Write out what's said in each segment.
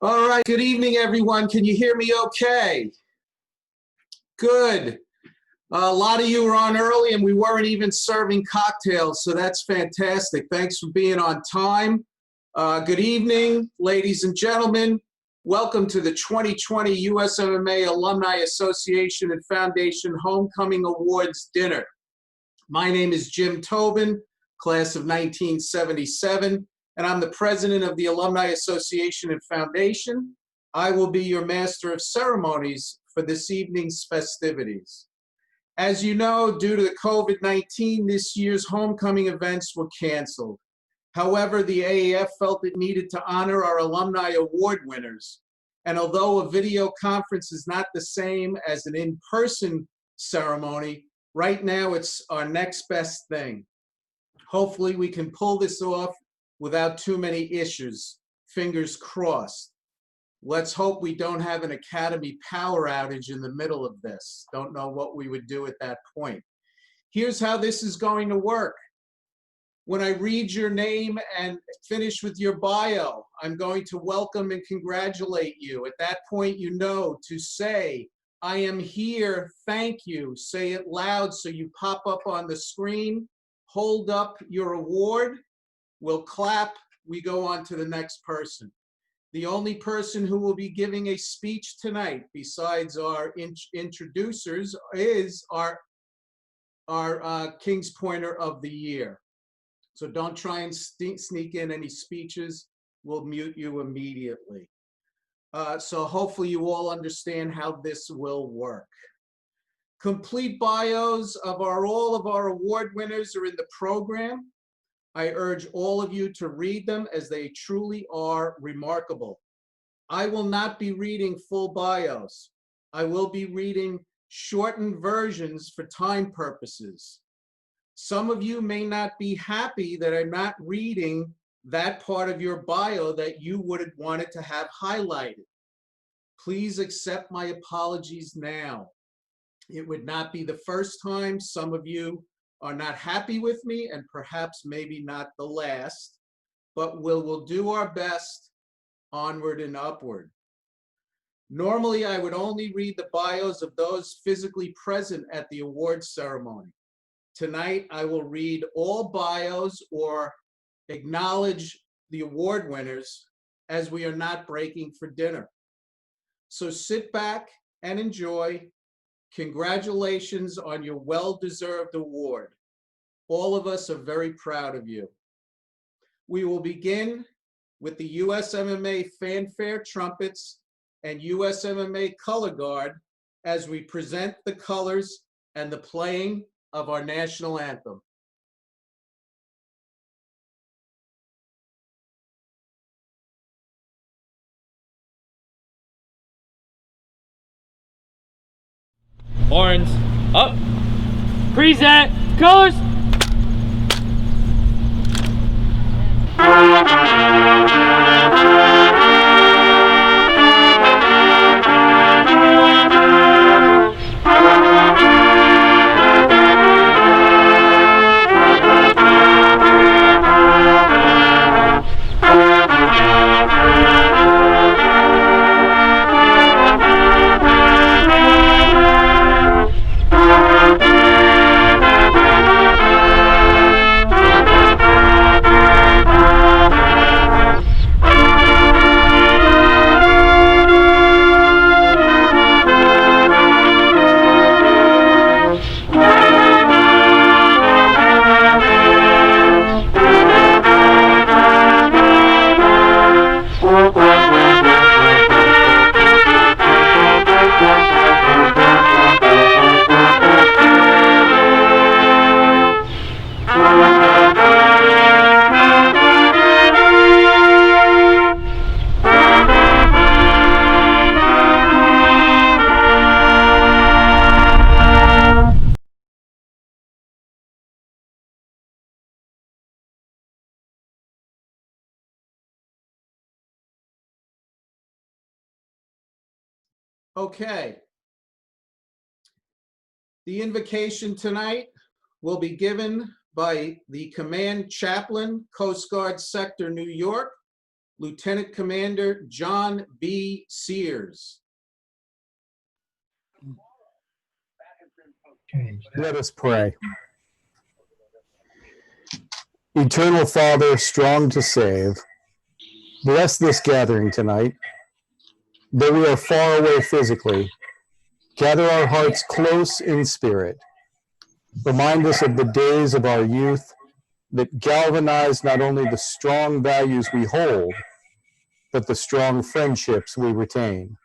All right, good evening, everyone. Can you hear me okay? Good. A lot of you were on early and we weren't even serving cocktails, so that's fantastic. Thanks for being on time. Good evening, ladies and gentlemen. Welcome to the 2020 USMMA Alumni Association and Foundation Homecoming Awards Dinner. My name is Jim Tobin, class of 1977. And I'm the president of the Alumni Association and Foundation. I will be your master of ceremonies for this evening's festivities. As you know, due to the COVID-19, this year's homecoming events were canceled. However, the AAF felt it needed to honor our alumni award winners. And although a video conference is not the same as an in-person ceremony, right now it's our next best thing. Hopefully we can pull this off without too many issues. Fingers crossed. Let's hope we don't have an Academy power outage in the middle of this. Don't know what we would do at that point. Here's how this is going to work. When I read your name and finish with your bio, I'm going to welcome and congratulate you. At that point, you know to say, "I am here, thank you." Say it loud so you pop up on the screen. Hold up your award. We'll clap, we go on to the next person. The only person who will be giving a speech tonight, besides our introducers, is our King's Pointer of the Year. So don't try and sneak in any speeches. We'll mute you immediately. So hopefully you all understand how this will work. Complete bios of all of our award winners are in the program. I urge all of you to read them as they truly are remarkable. I will not be reading full bios. I will be reading shortened versions for time purposes. Some of you may not be happy that I'm not reading that part of your bio that you would have wanted to have highlighted. Please accept my apologies now. It would not be the first time. Some of you are not happy with me, and perhaps maybe not the last, but we'll do our best, onward and upward. Normally, I would only read the bios of those physically present at the awards ceremony. Tonight, I will read all bios or acknowledge the award winners as we are not breaking for dinner. So sit back and enjoy. Congratulations on your well-deserved award. All of us are very proud of you. We will begin with the USMMA fanfare trumpets and USMMA color guard as we present the colors and the playing of our national anthem. Horns up. Present colors. Okay. The invocation tonight will be given by the Command Chaplain, Coast Guard Sector, New York, Lieutenant Commander John B. Sears. Let us pray. Eternal Father, strong to save, bless this gathering tonight. Though we are far away physically, gather our hearts close in spirit. Remind us of the days of our youth that galvanize not only the strong values we hold, but the strong friendships we retain.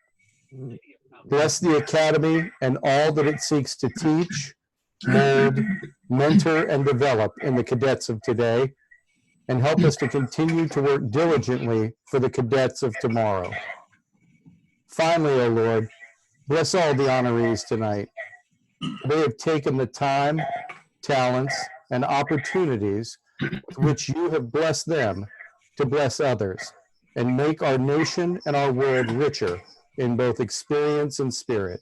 Bless the Academy and all that it seeks to teach, mold, mentor, and develop in the cadets of today, and help us to continue to work diligently for the cadets of tomorrow. Finally, O Lord, bless all the honorees tonight. They have taken the time, talents, and opportunities with which you have blessed them to bless others and make our nation and our world richer in both experience and spirit.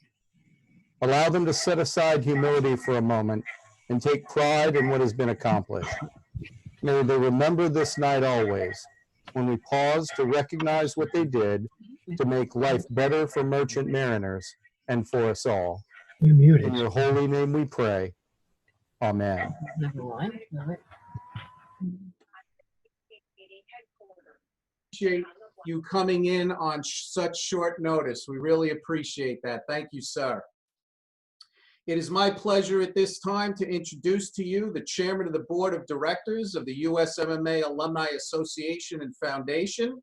Allow them to set aside humility for a moment and take pride in what has been accomplished. May they remember this night always, when we pause to recognize what they did to make life better for merchant mariners and for us all. In your holy name we pray. Amen. Appreciate you coming in on such short notice. We really appreciate that. Thank you, sir. It is my pleasure at this time to introduce to you the chairman of the board of directors of the USMMA Alumni Association and Foundation,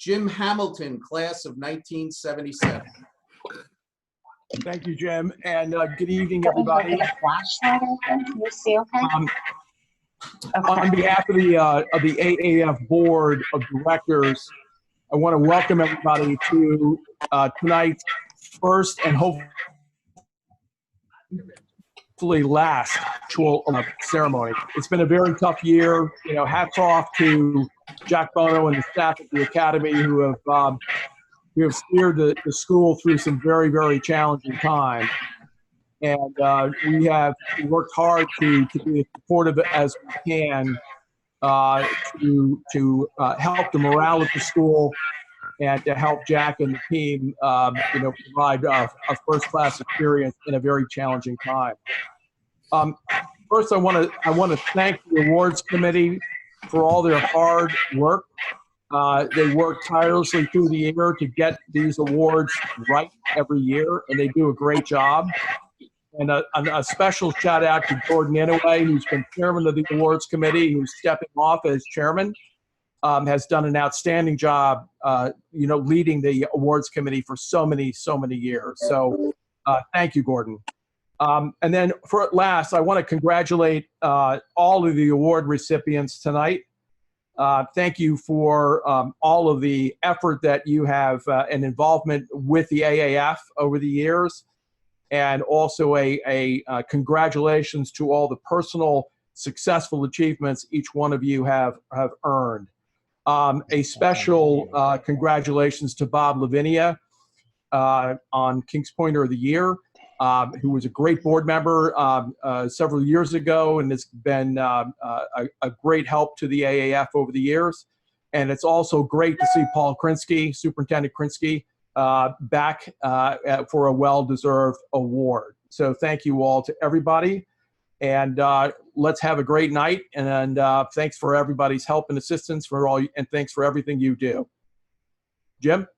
Jim Hamilton, class of 1977. Thank you, Jim, and good evening, everybody. On behalf of the AAF Board of Directors, I want to welcome everybody to tonight's first and hopefully last actual ceremony. It's been a very tough year. You know, hats off to Jack Bono and the staff at the Academy who have steered the school through some very, very challenging times. And we have worked hard to be as supportive as we can to help the morale at the school and to help Jack and the team, provide a first-class experience in a very challenging time. First, I want to thank the awards committee for all their hard work. They work tirelessly through the year to get these awards right every year, and they do a great job. And a special shout out to Gordon Inouye, who's been chairman of the awards committee, who's stepping off as chairman, has done an outstanding job, leading the awards committee for so many years. So thank you, Gordon. And then for at last, I want to congratulate all of the award recipients tonight. Thank you for all of the effort that you have and involvement with the AAF over the years. And also a congratulations to all the personal successful achievements each one of you have earned. A special congratulations to Bob Lavinia on King's Pointer of the Year, who was a great board member several years ago and has been a great help to the AAF over the years. And it's also great to see Paul Krinsky, Superintendent Krinsky, back for a well-deserved award. So thank you all to everybody, and let's have a great night. And thanks for everybody's help and assistance and thanks for everything you do. Jim?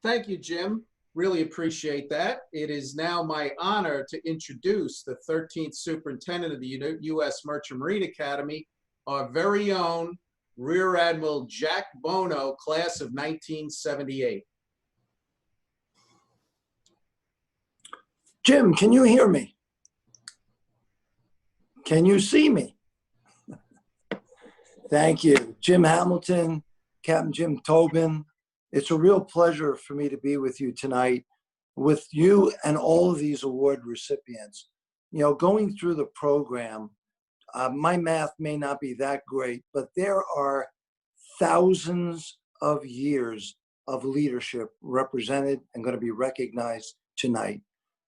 Thank you, Jim. Really appreciate that. It is now my honor to introduce the 13th Superintendent of the U.S. Merchant Marine Academy, our very own Rear Admiral Jack Bono, class of 1978. Jim, can you hear me? Can you see me? Thank you. Jim Hamilton, Captain Jim Tobin. It's a real pleasure for me to be with you tonight, with you and all of these award recipients. You know, going through the program, my math may not be that great, but there are thousands of years of leadership represented and going to be recognized tonight.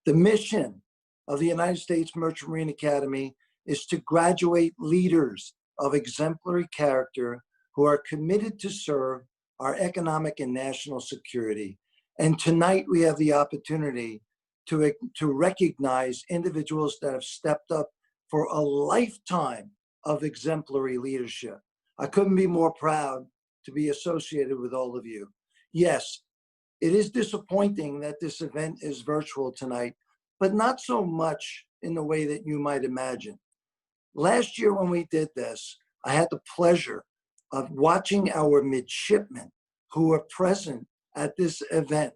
The mission of the United States Merchant Marine Academy is to graduate leaders of exemplary character who are committed to serve our economic and national security. And tonight we have the opportunity to recognize individuals that have stepped up for a lifetime of exemplary leadership. I couldn't be more proud to be associated with all of you. Yes, it is disappointing that this event is virtual tonight, but not so much in the way that you might imagine. Last year when we did this, I had the pleasure of watching our midshipmen who were present at this event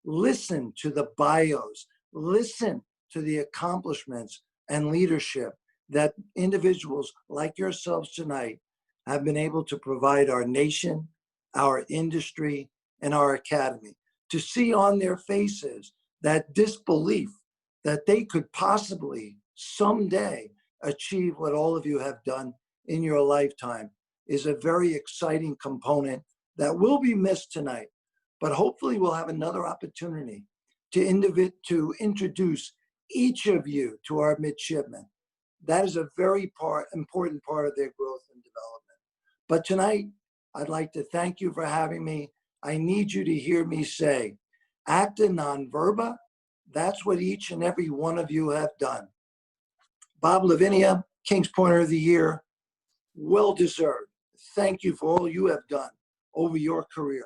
listen to the bios, listen to the accomplishments and leadership that individuals like yourselves tonight have been able to provide our nation, our industry, and our academy. To see on their faces that disbelief that they could possibly someday achieve what all of you have done in your lifetime is a very exciting component that will be missed tonight. But hopefully we'll have another opportunity to introduce each of you to our midshipmen. That is a very important part of their growth and development. But tonight, I'd like to thank you for having me. I need you to hear me say, acta non verba, that's what each and every one of you have done. Bob Lavinia, King's Pointer of the Year, well deserved. Thank you for all you have done over your career.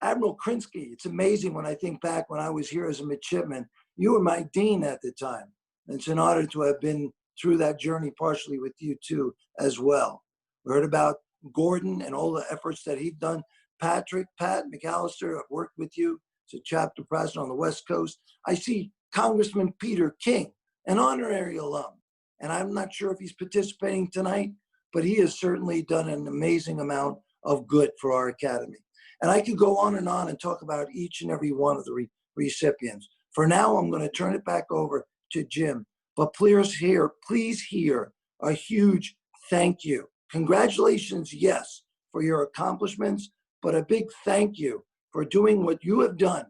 Admiral Krinsky, it's amazing when I think back when I was here as a midshipman, you were my dean at the time. It's an honor to have been through that journey partially with you too as well. We heard about Gordon and all the efforts that he'd done. Pat McAllister, I've worked with you as a chapter president on the West Coast. I see Congressman Peter King, an honorary alum, and I'm not sure if he's participating tonight, but he has certainly done an amazing amount of good for our academy. And I could go on and talk about each and every one of the recipients. For now, I'm going to turn it back over to Jim, but please hear a huge thank you. Congratulations, yes, for your accomplishments, but a big thank you for doing what you have done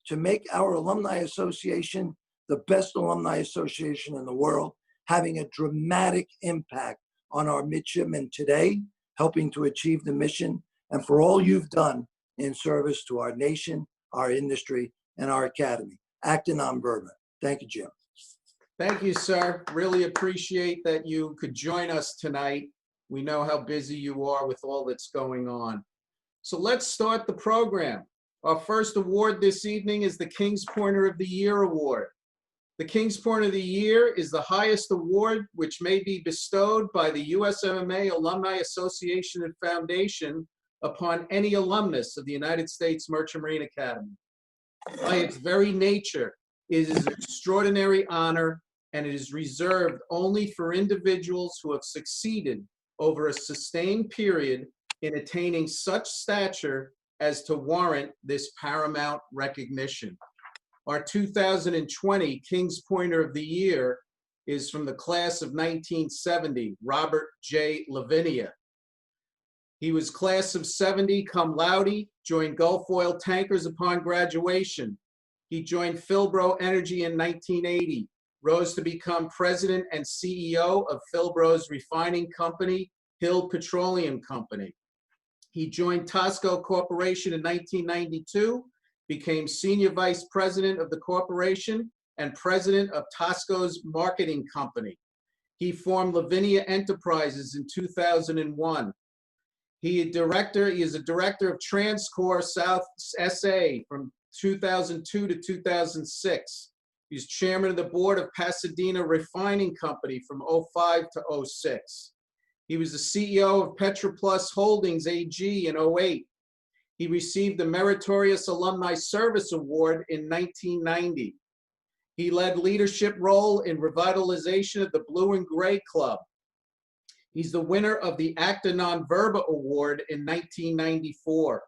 to make our Alumni Association the best alumni association in the world, having a dramatic impact on our midshipmen today, helping to achieve the mission, and for all you've done in service to our nation, our industry, and our academy. Acta non verba. Thank you, Jim. Thank you, sir. Really appreciate that you could join us tonight. We know how busy you are with all that's going on. So let's start the program. Our first award this evening is the King's Pointer of the Year Award. The King's Pointer of the Year is the highest award which may be bestowed by the USMMA Alumni Association and Foundation upon any alumnus of the United States Merchant Marine Academy. By its very nature, it is an extraordinary honor, and it is reserved only for individuals who have succeeded over a sustained period in attaining such stature as to warrant this paramount recognition. Our 2020 King's Pointer of the Year is from the class of 1970, Robert J. Lavinia. He was class of 70 cum laude, joined Gulf Oil Tankers upon graduation. He joined Philbro Energy in 1980, rose to become president and CEO of Philbro's refining company, Hill Petroleum Company. He joined Tosco Corporation in 1992, became senior vice president of the corporation and president of Tosco's marketing company. He formed Lavinia Enterprises in 2001. He is a director of Transcore South SA from 2002 to 2006. He's chairman of the board of Pasadena Refining Company from 05 to 06. He was the CEO of Petroplus Holdings AG in 08. He received the Meritorious Alumni Service Award in 1990. He led leadership role in revitalization of the Blue and Gray Club. He's the winner of the Acta Non Verba Award in 1994.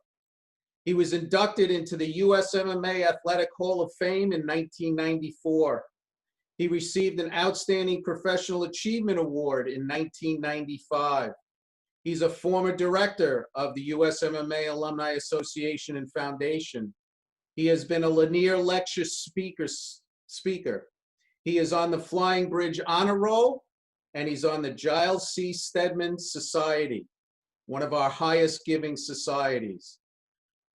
He was inducted into the USMMA Athletic Hall of Fame in 1994. He received an Outstanding Professional Achievement Award in 1995. He's a former director of the USMMA Alumni Association and Foundation. He has been a Lanier Lecture speaker. He is on the Flying Bridge Honor Roll, and he's on the Giles C. Stedman Society. one of our highest giving societies.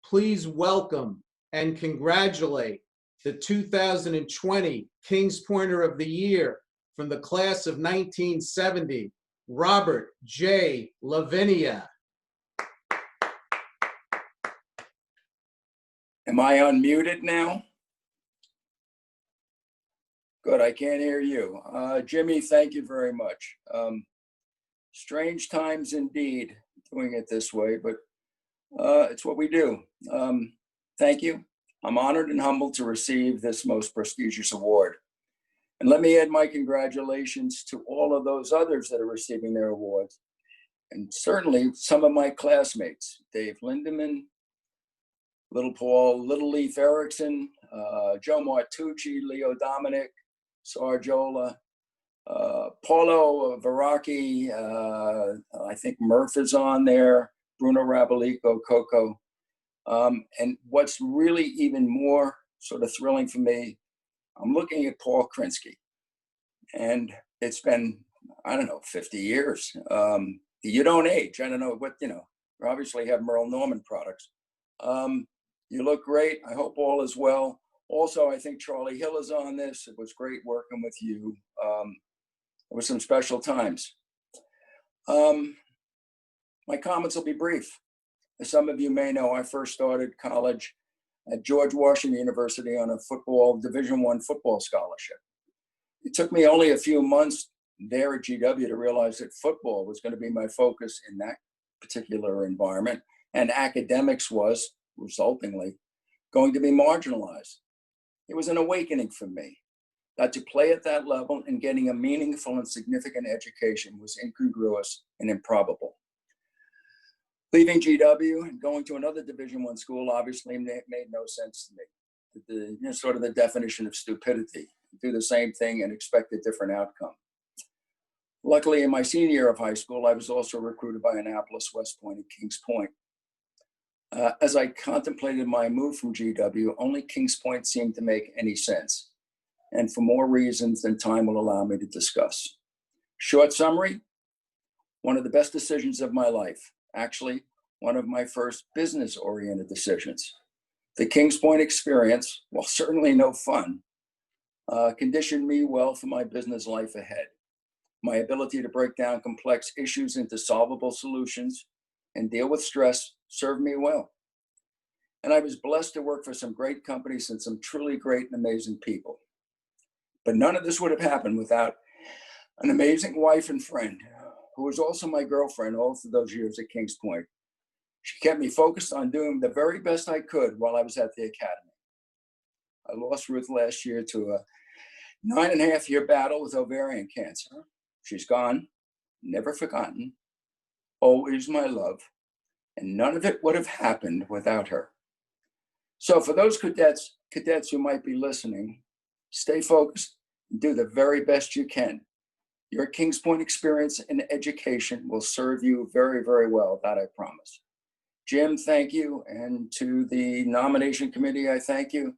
Please welcome and congratulate the 2020 Kings Pointer of the Year from the class of 1970, Robert J. Lavinia. Am I unmuted now? Good, I can't hear you. Jimmy, thank you very much. Strange times indeed doing it this way, but it's what we do. Thank you. I'm honored and humbled to receive this most prestigious award. And let me add my congratulations to all of those others that are receiving their awards. And certainly some of my classmates, Dave Lindemann, Little Paul, Little Leaf Erickson, Joe Martucci, Leo Dominic, Sarjola, Paulo Veracchi, I think Murph is on there, Bruno Rabalico, Coco. And what's really even more sort of thrilling for me, I'm looking at Paul Krinsky. And it's been, I don't know, 50 years. You don't age. I don't know what, you obviously have Merle Norman products. You look great. I hope all is well. Also, I think Charlie Hill is on this. It was great working with you. It was some special times. My comments will be brief. As some of you may know, I first started college at George Washington University on a Division I football scholarship. It took me only a few months there at GW to realize that football was going to be my focus in that particular environment, and academics was, resultingly, going to be marginalized. It was an awakening for me that to play at that level and getting a meaningful and significant education was incongruous and improbable. Leaving GW and going to another Division I school obviously made no sense to me. Sort of the definition of stupidity. Do the same thing and expect a different outcome. Luckily, in my senior year of high school, I was also recruited by Annapolis, West Point, and Kings Point. As I contemplated my move from GW, only Kings Point seemed to make any sense, and for more reasons than time will allow me to discuss. Short summary, one of the best decisions of my life, actually one of my first business-oriented decisions. The Kings Point experience, while certainly no fun, conditioned me well for my business life ahead. My ability to break down complex issues into solvable solutions and deal with stress served me well. And I was blessed to work for some great companies and some truly great and amazing people. But none of this would have happened without an amazing wife and friend, who was also my girlfriend all through those years at Kings Point. She kept me focused on doing the very best I could while I was at the academy. I lost Ruth last year to a 9.5-year battle with ovarian cancer. She's gone, never forgotten, always my love, and none of it would have happened without her. So for those cadets who might be listening, stay focused and do the very best you can. Your Kings Point experience and education will serve you very, very well, that I promise. Jim, thank you. And to the nomination committee, I thank you.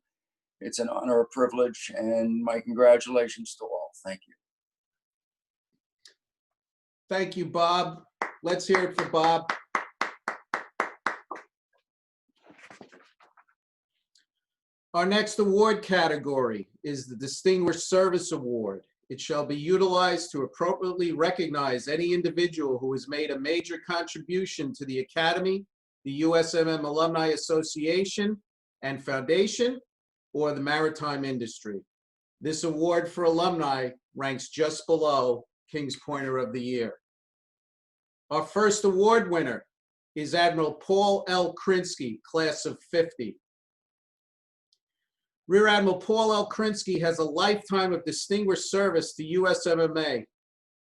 It's an honor, a privilege, and my congratulations to all. Thank you. Thank you, Bob. Let's hear it for Bob. Our next award category is the Distinguished Service Award. It shall be utilized to appropriately recognize any individual who has made a major contribution to the Academy, the USMMA Alumni Association and Foundation, or the maritime industry. This award for alumni ranks just below Kings Pointer of the Year. Our first award winner is Admiral Paul L. Krinsky, class of '50. Rear Admiral Paul L. Krinsky has a lifetime of distinguished service to USMMA.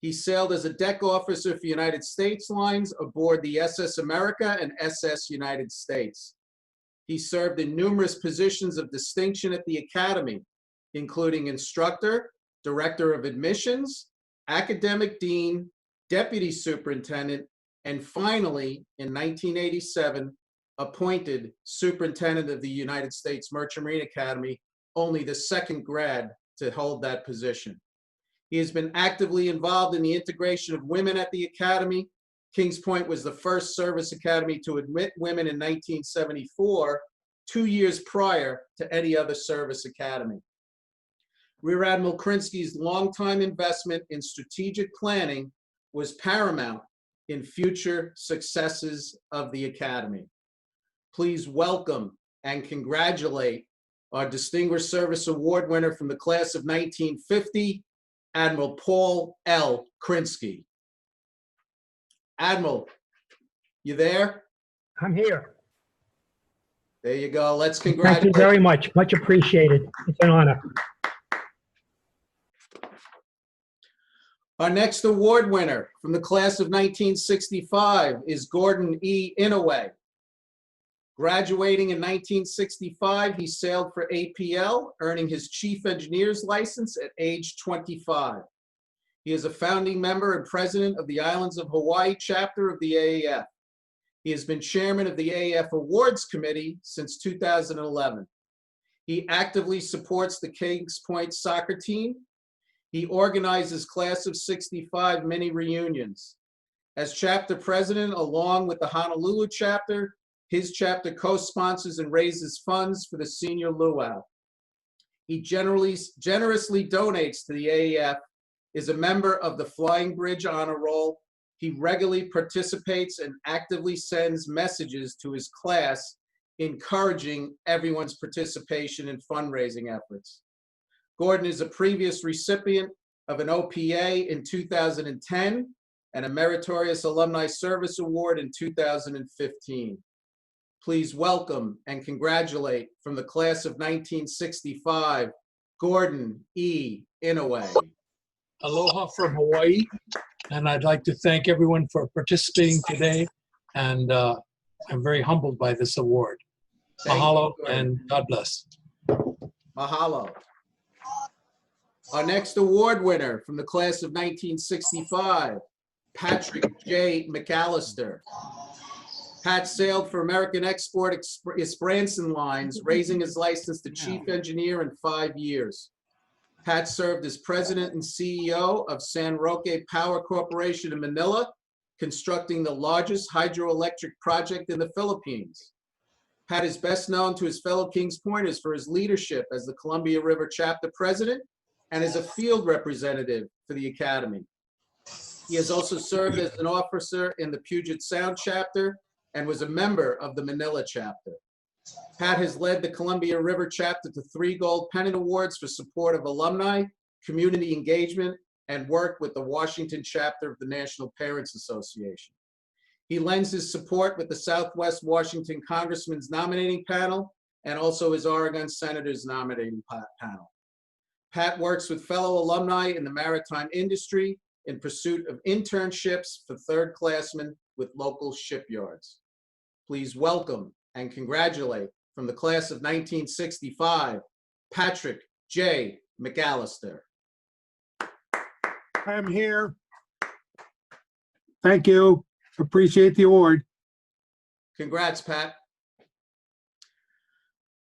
He sailed as a deck officer for United States Lines aboard the SS America and SS United States. He served in numerous positions of distinction at the Academy, including instructor, director of admissions, academic dean, deputy superintendent, and finally, in 1987, appointed superintendent of the United States Merchant Marine Academy, only the second grad to hold that position. He has been actively involved in the integration of women at the Academy, Kings Point was the first service academy to admit women in 1974, 2 years prior to any other service academy. Rear Admiral Krinsky's longtime investment in strategic planning was paramount in future successes of the academy. Please welcome and congratulate our Distinguished Service Award winner from the class of 1950, Admiral Paul L. Krinsky. Admiral, you there? I'm here. There you go. Let's Thank congratulate. you very much. Much appreciated. It's an honor. Our next award winner from the class of 1965 is Gordon E. Inouye. Graduating in 1965, he sailed for APL, earning his chief engineer's license at age 25. He is a founding member and president of the Islands of Hawaii chapter of the AAF. He has been chairman of the AAF Awards Committee since 2011. He actively supports the Kings Point soccer team. He organizes Class of 65 mini reunions. As chapter president, along with the Honolulu chapter, his chapter co-sponsors and raises funds for the senior luau. He generously donates to the AAF, is a member of the Flying Bridge Honor Roll. He regularly participates and actively sends messages to his class, encouraging everyone's participation in fundraising efforts. Gordon is a previous recipient of an OPA in 2010 and a Meritorious Alumni Service Award in 2015. Please welcome and congratulate from the class of 1965, Gordon E. Inouye. Aloha from Hawaii, and I'd like to thank everyone for participating today, and I'm very humbled by this award. Thank Mahalo you, Gordon. and God bless. Mahalo. Our next award winner from the class of 1965, Patrick J. McAllister. Pat sailed for American Export Branson Lines, raising his license to chief engineer in 5 years. Pat served as president and CEO of San Roque Power Corporation in Manila, constructing the largest hydroelectric project in the Philippines. Pat is best known to his fellow Kings Pointers for his leadership as the Columbia River chapter president and as a field representative for the Academy. He has also served as an officer in the Puget Sound chapter and was a member of the Manila chapter. Pat has led the Columbia River chapter to 3 Gold Pennant Awards for support of alumni, community engagement, and work with the Washington chapter of the National Parents Association. He lends his support with the Southwest Washington Congressman's nominating panel and also his Oregon Senator's nominating panel. Pat works with fellow alumni in the maritime industry in pursuit of internships for third-classmen with local shipyards. Please welcome and congratulate from the class of 1965, Patrick J. McAllister. I'm here. Thank you. Appreciate the award. Congrats, Pat.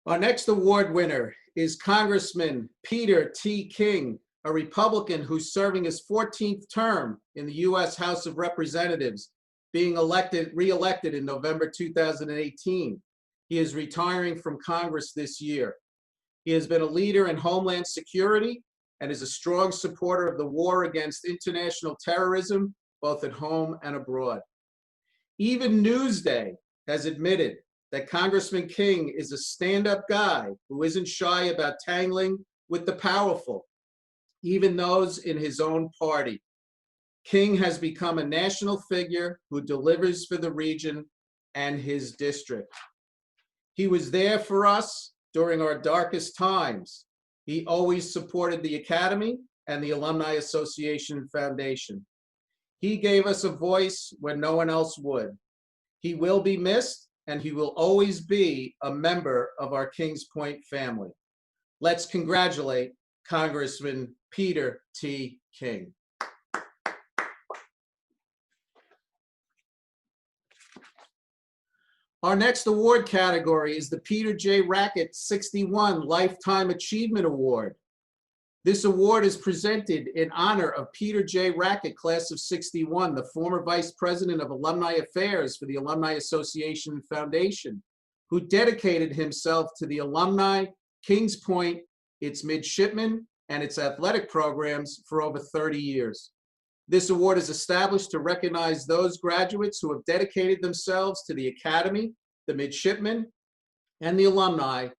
Our next award winner is Congressman Peter T. King, a Republican who's serving his 14th term in the U.S. House of Representatives, being re-elected in November 2018. He is retiring from Congress this year. He has been a leader in Homeland Security and is a strong supporter of the war against international terrorism, both at home and abroad. Even Newsday has admitted that Congressman King is a stand-up guy who isn't shy about tangling with the powerful, even those in his own party. King has become a national figure who delivers for the region and his district. He was there for us during our darkest times. He always supported the Academy and the Alumni Association Foundation. He gave us a voice when no one else would. He will be missed, and he will always be a member of our Kings Point family. Let's congratulate Congressman Peter T. King. Our next award category is the Peter J. Rackett 61 Lifetime Achievement Award. This award is presented in honor of Peter J. Rackett, class of 61, the former Vice President of Alumni Affairs for the Alumni Association and Foundation, who dedicated himself to the alumni, Kings Point, its midshipmen, and its athletic programs for over 30 years. This award is established to recognize those graduates who have dedicated themselves to the academy, the midshipmen, and the alumni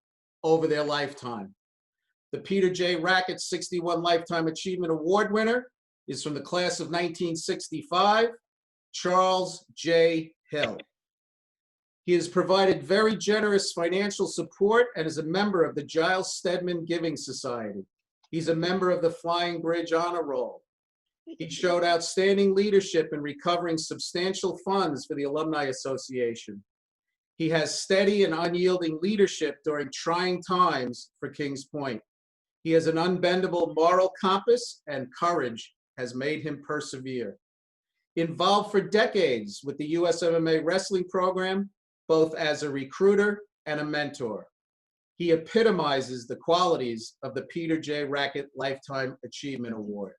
over their lifetime. The Peter J. Rackett 61 Lifetime Achievement Award winner is from the class of 1965, Charles J. Hill. He has provided very generous financial support and is a member of the Giles Stedman Giving Society. He's a member of the Flying Bridge Honor Roll. He showed outstanding leadership in recovering substantial funds for the Alumni Association. He has steady and unyielding leadership during trying times for Kings Point. He has an unbendable moral compass, and courage has made him persevere. Involved for decades with the USMMA wrestling program, both as a recruiter and a mentor. He epitomizes the qualities of the Peter J. Rackett Lifetime Achievement Award.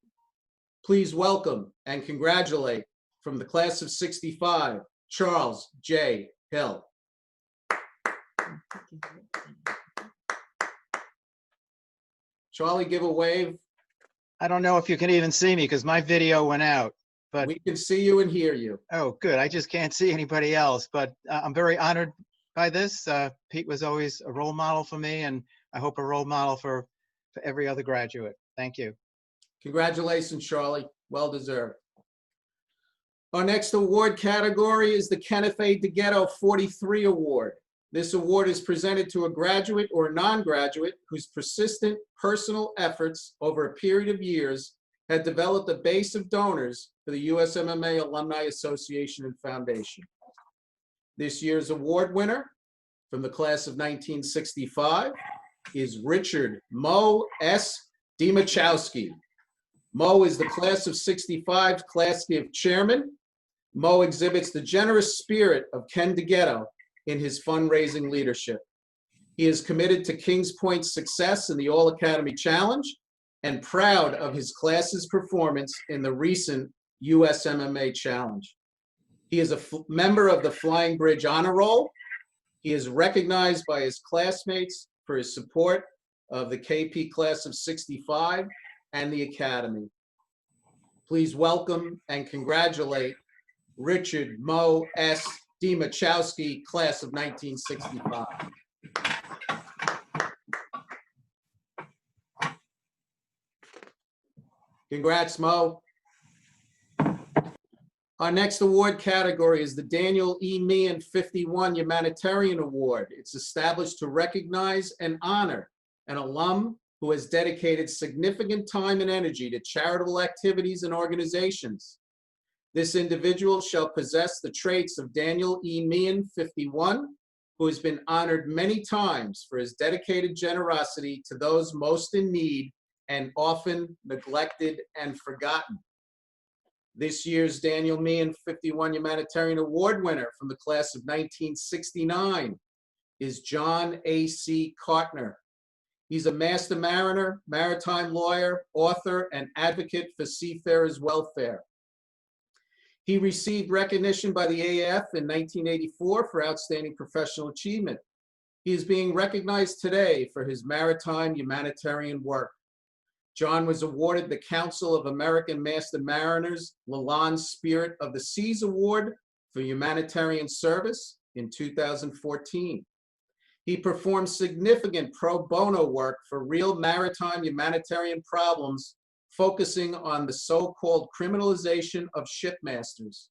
Please welcome and congratulate from the class of 65, Charles J. Hill. Charlie, give a wave. I don't know if you can even see me because my video went out, but We can see you and hear you. oh, good. I just can't see anybody else, but I'm very honored by this. Pete was always a role model for me, and I hope a role model for every other graduate. Thank you. Congratulations, Charlie. Well deserved. Our next award category is the Kenneth A. DeGhetto 43 Award. This award is presented to a graduate or non-graduate whose persistent personal efforts over a period of years had developed a base of donors for the USMMA Alumni Association and Foundation. This year's award winner from the class of 1965 is Richard Mo S. Dimachowski. Mo is the class of 65 class gift chairman. Mo exhibits the generous spirit of Ken DeGhetto in his fundraising leadership. He is committed to Kings Point's success in the All Academy Challenge and proud of his class's performance in the recent USMMA Challenge. He is a member of the Flying Bridge Honor Roll. He is recognized by his classmates for his support of the KP class of 65 and the Academy. Please welcome and congratulate Richard Mo S. Dimachowski, class of 1965. Congrats, Mo. Our next award category is the Daniel E. Meehan 51 Humanitarian Award. It's established to recognize and honor an alum who has dedicated significant time and energy to charitable activities and organizations. This individual shall possess the traits of Daniel E. Meehan 51, who has been honored many times for his dedicated generosity to those most in need and often neglected and forgotten. This year's Daniel Meehan 51 Humanitarian Award winner from the class of 1969 is John A.C. Cartner. He's a master mariner, maritime lawyer, author, and advocate for seafarers' welfare. He received recognition by the AAF in 1984 for outstanding professional achievement. He is being recognized today for his maritime humanitarian work. John was awarded the Council of American Master Mariners Lalonde Spirit of the Seas Award for humanitarian service in 2014. He performed significant pro bono work for real maritime humanitarian problems, focusing on the so-called criminalization of shipmasters.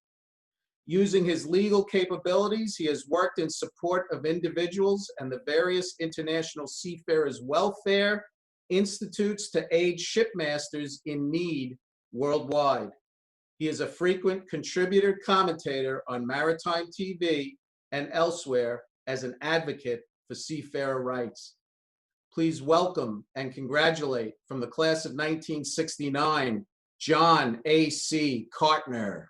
Using his legal capabilities, he has worked in support of individuals and the various international seafarers' welfare institutes to aid shipmasters in need worldwide. He is a frequent contributor commentator on maritime TV and elsewhere as an advocate for seafarer rights. Please welcome and congratulate from the class of 1969, John A.C. Cartner.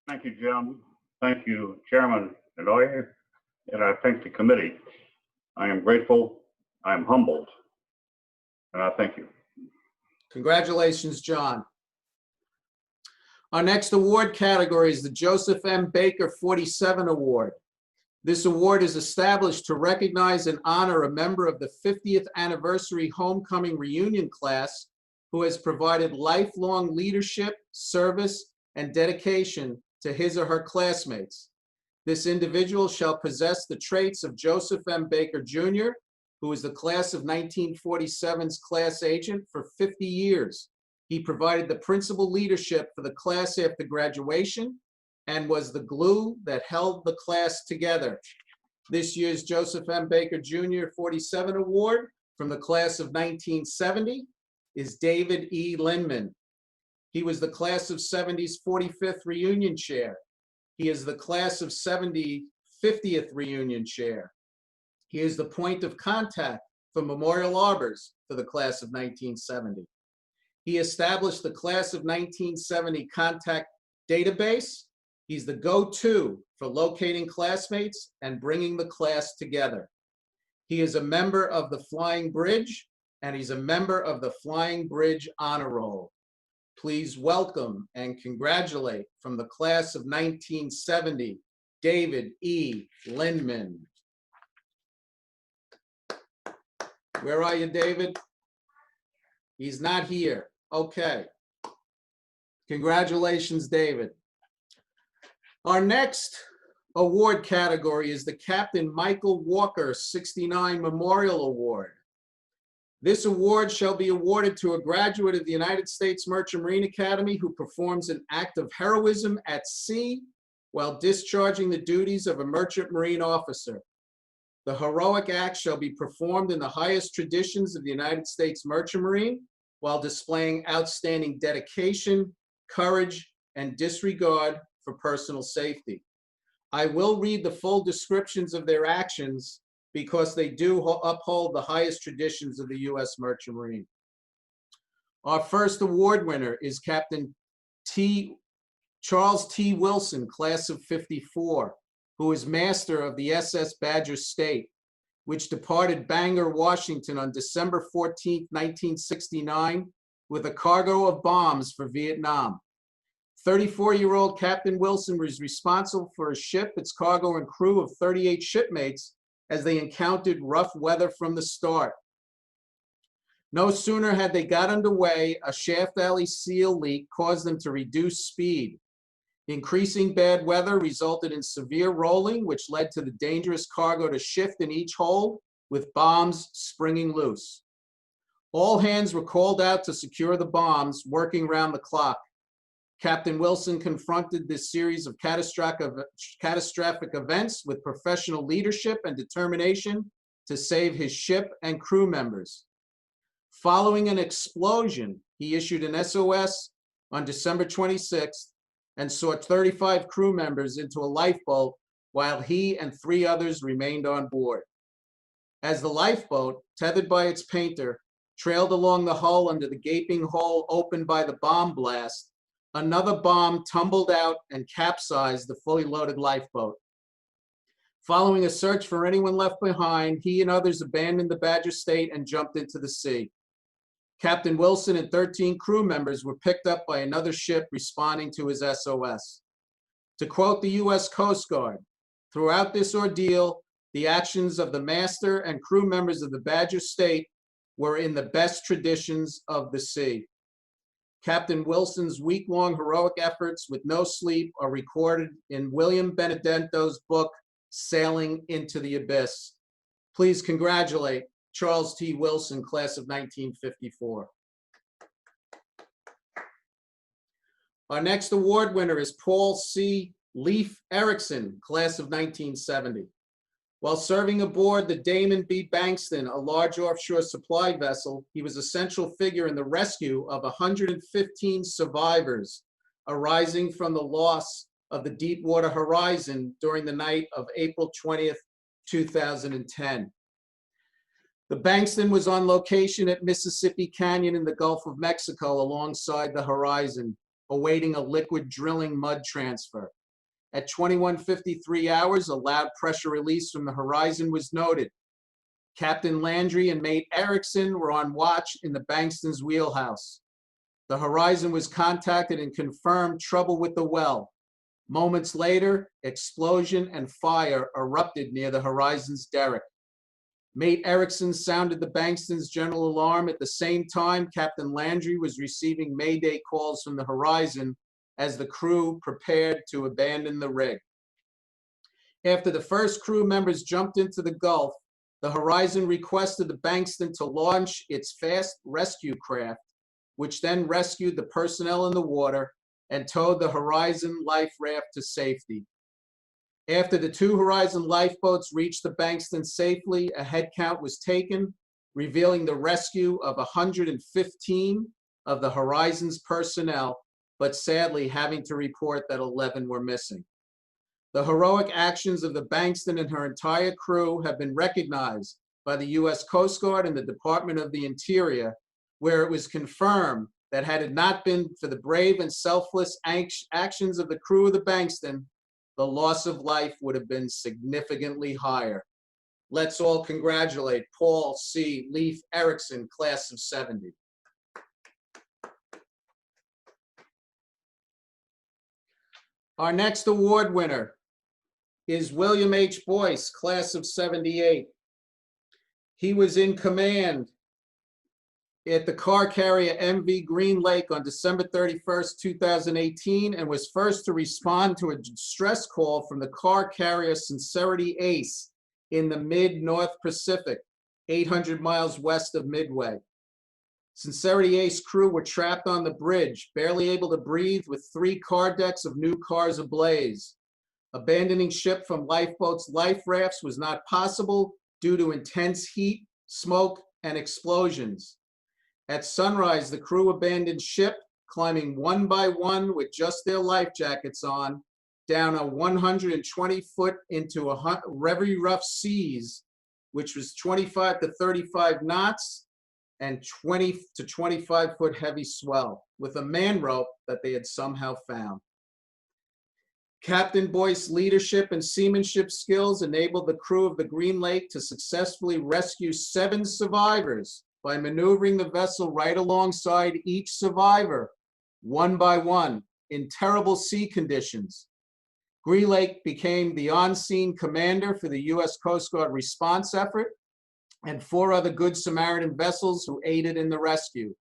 Thank you, Jim. Thank you, Chairman Deloyer, and I thank the committee. I am grateful I'm humbled. And I thank you. Congratulations, John. Our next award category is the Joseph M. Baker 47 Award. This award is established to recognize and honor a member of the 50th anniversary homecoming reunion class who has provided lifelong leadership, service, and dedication to his or her classmates. This individual shall possess the traits of Joseph M. Baker Jr., who is the class of 1947's class agent for 50 years. He provided the principal leadership for the class after graduation and was the glue that held the class together. This year's Joseph M. Baker Jr. 47 Award from the class of 1970 is David E. Lindman. He was the class of 70's 45th reunion chair. He is the class of 70 50th reunion chair. He is the point of contact for Memorial Arbors for the class of 1970. He established the class of 1970 contact database. He's the go-to for locating classmates and bringing the class together. He is a member of the Flying Bridge, and he's a member of the Flying Bridge Honor Roll. Please welcome and congratulate from the class of 1970, David E. Lindman. Where are you, David? He's not here. Okay. Congratulations, David. Our next award category is the Captain Michael Walker 69 Memorial Award. This award shall be awarded to a graduate of the United States Merchant Marine Academy who performs an act of heroism at sea while discharging the duties of a merchant marine officer. The heroic act shall be performed in the highest traditions of the United States Merchant Marine while displaying outstanding dedication, courage, and disregard for personal safety. I will read the full descriptions of their actions because they do uphold the highest traditions of the U.S. Merchant Marine. Our first award winner is Captain Charles T. Wilson, class of 54, who is master of the SS Badger State, which departed Bangor, Washington on December 14, 1969, with a cargo of bombs for Vietnam. 34-year-old Captain Wilson was responsible for a ship, its cargo, and crew of 38 shipmates as they encountered rough weather from the start. No sooner had they got underway, a shaft alley seal leak caused them to reduce speed. Increasing bad weather resulted in severe rolling, which led to the dangerous cargo to shift in each hold, with bombs springing loose. All hands were called out to secure the bombs, working round the clock. Captain Wilson confronted this series of catastrophic events with professional leadership and determination to save his ship and crew members. Following an explosion, he issued an SOS on December 26th and sought 35 crew members into a lifeboat while he and 3 others remained on board. As the lifeboat, tethered by its painter, trailed along the hull under the gaping hole opened by the bomb blast, another bomb tumbled out and capsized the fully loaded lifeboat. Following a search for anyone left behind, he and others abandoned the Badger State and jumped into the sea. Captain Wilson and 13 crew members were picked up by another ship responding to his SOS. To quote the U.S. Coast Guard, throughout this ordeal, the actions of the master and crew members of the Badger State were in the best traditions of the sea. Captain Wilson's week-long heroic efforts with no sleep are recorded in William Benedetto's book, Sailing into the Abyss. Please congratulate Charles T. Wilson, class of 1954. Our next award winner is Paul C. Leaf Erickson, class of 1970. While serving aboard the Damon B. Bankston, a large offshore supply vessel, he was a central figure in the rescue of 115 survivors arising from the loss of the Deepwater Horizon during the night of April 20th, 2010. The Bankston was on location at Mississippi Canyon in the Gulf of Mexico alongside the Horizon, awaiting a liquid drilling mud transfer. At 21:53 hours, a loud pressure release from the Horizon was noted. Captain Landry and mate Erickson were on watch in the Bankston's wheelhouse. The Horizon was contacted and confirmed trouble with the well. Moments later, explosion and fire erupted near the Horizon's derrick. Mate Erickson sounded the Bankston's general alarm. At the same time, Captain Landry was receiving mayday calls from the Horizon as the crew prepared to abandon the rig. After the first crew members jumped into the Gulf, the Horizon requested the Bankston to launch its fast rescue craft, which then rescued the personnel in the water and towed the Horizon life raft to safety. After the 2 Horizon lifeboats reached the Bankston safely, a head count was taken, revealing the rescue of 115 of the Horizon's personnel, but sadly having to report that 11 were missing. The heroic actions of the Bankston and her entire crew have been recognized by the U.S. Coast Guard and the Department of the Interior, where it was confirmed that had it not been for the brave and selfless actions of the crew of the Bankston, the loss of life would have been significantly higher. Let's all congratulate Paul C. Leaf Erickson, class of '70. Our next award winner is William H. Boyce, class of '78. He was in command at the car carrier MV Green Lake on December 31st, 2018, and was first to respond to a distress call from the car carrier Sincerity Ace in the mid-North Pacific, 800 miles west of Midway. Sincerity Ace crew were trapped on the bridge, barely able to breathe with 3 car decks of new cars ablaze. Abandoning ship from lifeboats' life rafts was not possible due to intense heat, smoke, and explosions. At sunrise, the crew abandoned ship, climbing one by one with just their life jackets on, down a 120-foot into a very rough seas, which was 25 to 35 knots and 20 to 25-foot heavy swell, with a man rope that they had somehow found. Captain Boyce's leadership and seamanship skills enabled the crew of the Green Lake to successfully rescue 7 survivors by maneuvering the vessel right alongside each survivor, one by one, in terrible sea conditions. Green Lake became the on-scene commander for the U.S. Coast Guard response effort, and 4 other Good Samaritan vessels who aided in the rescue.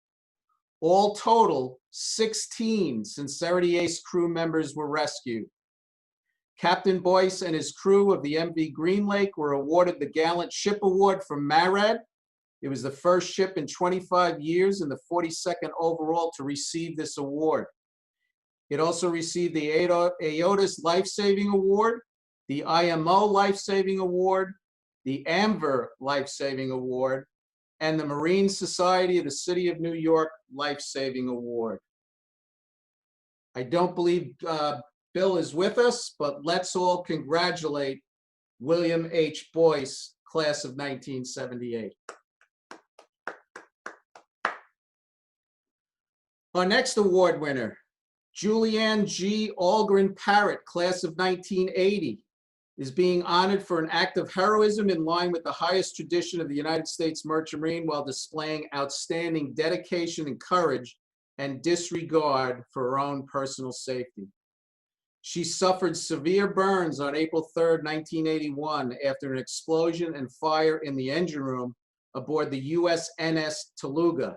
All total, 16 Sincerity Ace crew members were rescued. Captain Boyce and his crew of the MV Green Lake were awarded the Gallant Ship Award from MARAD. It was the first ship in 25 years and the 42nd overall to receive this award. It also received the AOTUS Life Saving Award, the IMO Life Saving Award, the AMVER Life Saving Award, and the Marine Society of the City of New York Life Saving Award. I don't believe Bill is with us, but let's all congratulate William H. Boyce, class of 1978. Our next award winner, Julianne G. Algren Parrott, class of 1980, is being honored for an act of heroism in line with the highest tradition of the United States Merchant Marine while displaying outstanding dedication and courage and disregard for her own personal safety. She suffered severe burns on April 3rd, 1981 after an explosion and fire in the engine room aboard the USNS Toluga.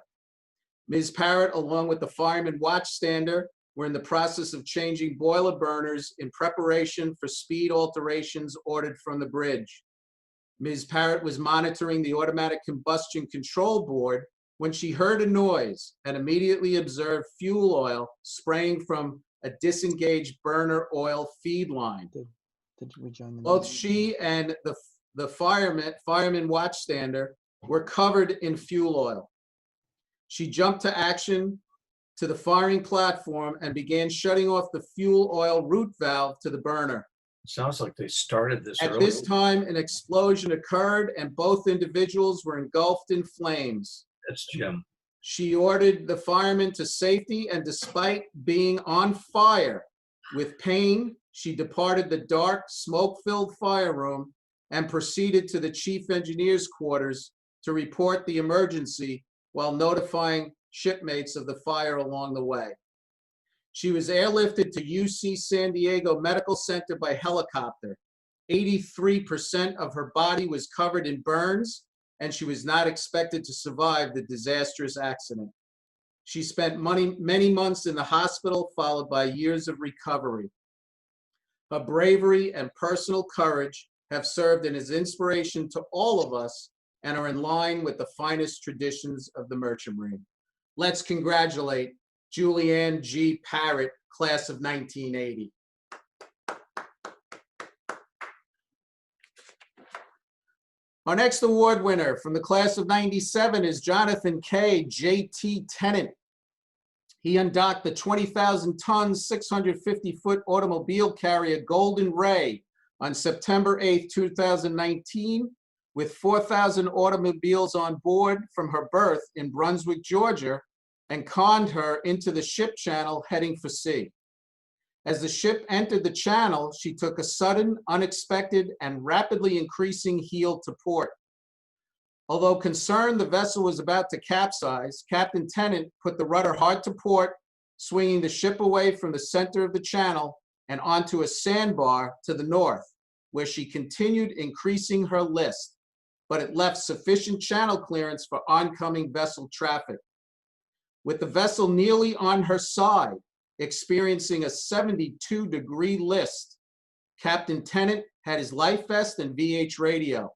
Ms. Parrott, along with the fireman watchstander, were in the process of changing boiler burners in preparation for speed alterations ordered from the bridge. Ms. Parrott was monitoring the automatic combustion control board when she heard a noise and immediately observed fuel oil spraying from a disengaged burner oil feed line. Did we join the Both meeting? she and the fireman watchstander were covered in fuel oil. She jumped to action to the firing platform and began shutting off the fuel oil root valve to the burner. Sounds like they started this At early. this time, an explosion occurred and both individuals were engulfed in flames. That's Jim. She ordered the firemen to safety, and despite being on fire with pain, she departed the dark, smoke-filled fire room and proceeded to the chief engineer's quarters to report the emergency while notifying shipmates of the fire along the way. She was airlifted to UC San Diego Medical Center by helicopter. 83% of her body was covered in burns, and she was not expected to survive the disastrous accident. She spent many months in the hospital, followed by years of recovery. Her bravery and personal courage have served as inspiration to all of us and are in line with the finest traditions of the Merchant Marine. Let's congratulate Julianne G. Parrott, class of 1980. Our next award winner from the class of 97 is Jonathan K. J.T. Tennant. He undocked the 20,000-ton, 650-foot automobile carrier Golden Ray on September 8, 2019, with 4,000 automobiles on board from her berth in Brunswick, Georgia, and conned her into the ship channel heading for sea. As the ship entered the channel, she took a sudden, unexpected, and rapidly increasing heel to port. Although concerned the vessel was about to capsize, Captain Tennant put the rudder hard to port, swinging the ship away from the center of the channel and onto a sandbar to the north, where she continued increasing her list, but it left sufficient channel clearance for oncoming vessel traffic. With the vessel nearly on her side, experiencing a 72-degree list, Captain Tennant had his life vest and VH radio.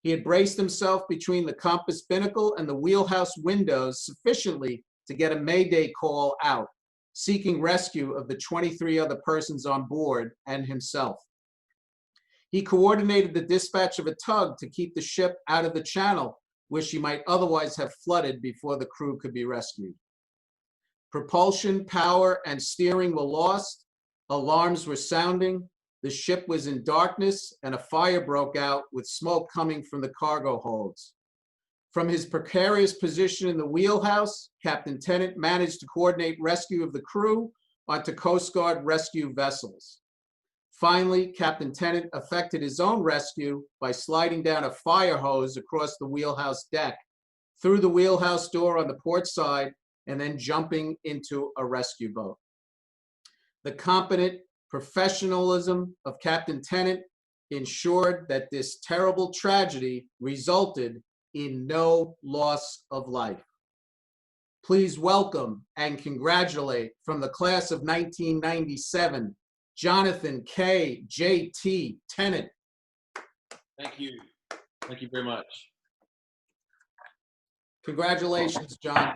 He had braced himself between the compass binnacle and the wheelhouse windows sufficiently to get a mayday call out, seeking rescue of the 23 other persons on board and himself. He coordinated the dispatch of a tug to keep the ship out of the channel, where she might otherwise have flooded before the crew could be rescued. Propulsion, power, and steering were lost. Alarms were sounding. The ship was in darkness, and a fire broke out with smoke coming from the cargo holds. From his precarious position in the wheelhouse, Captain Tennant managed to coordinate rescue of the crew onto Coast Guard rescue vessels. Finally, Captain Tennant effected his own rescue by sliding down a fire hose across the wheelhouse deck, through the wheelhouse door on the port side, and then jumping into a rescue boat. The competent professionalism of Captain Tennant ensured that this terrible tragedy resulted in no loss of life. Please welcome and congratulate from the class of 1997, Jonathan K. J.T. Tennant. Thank you. Thank you very much. Congratulations, John.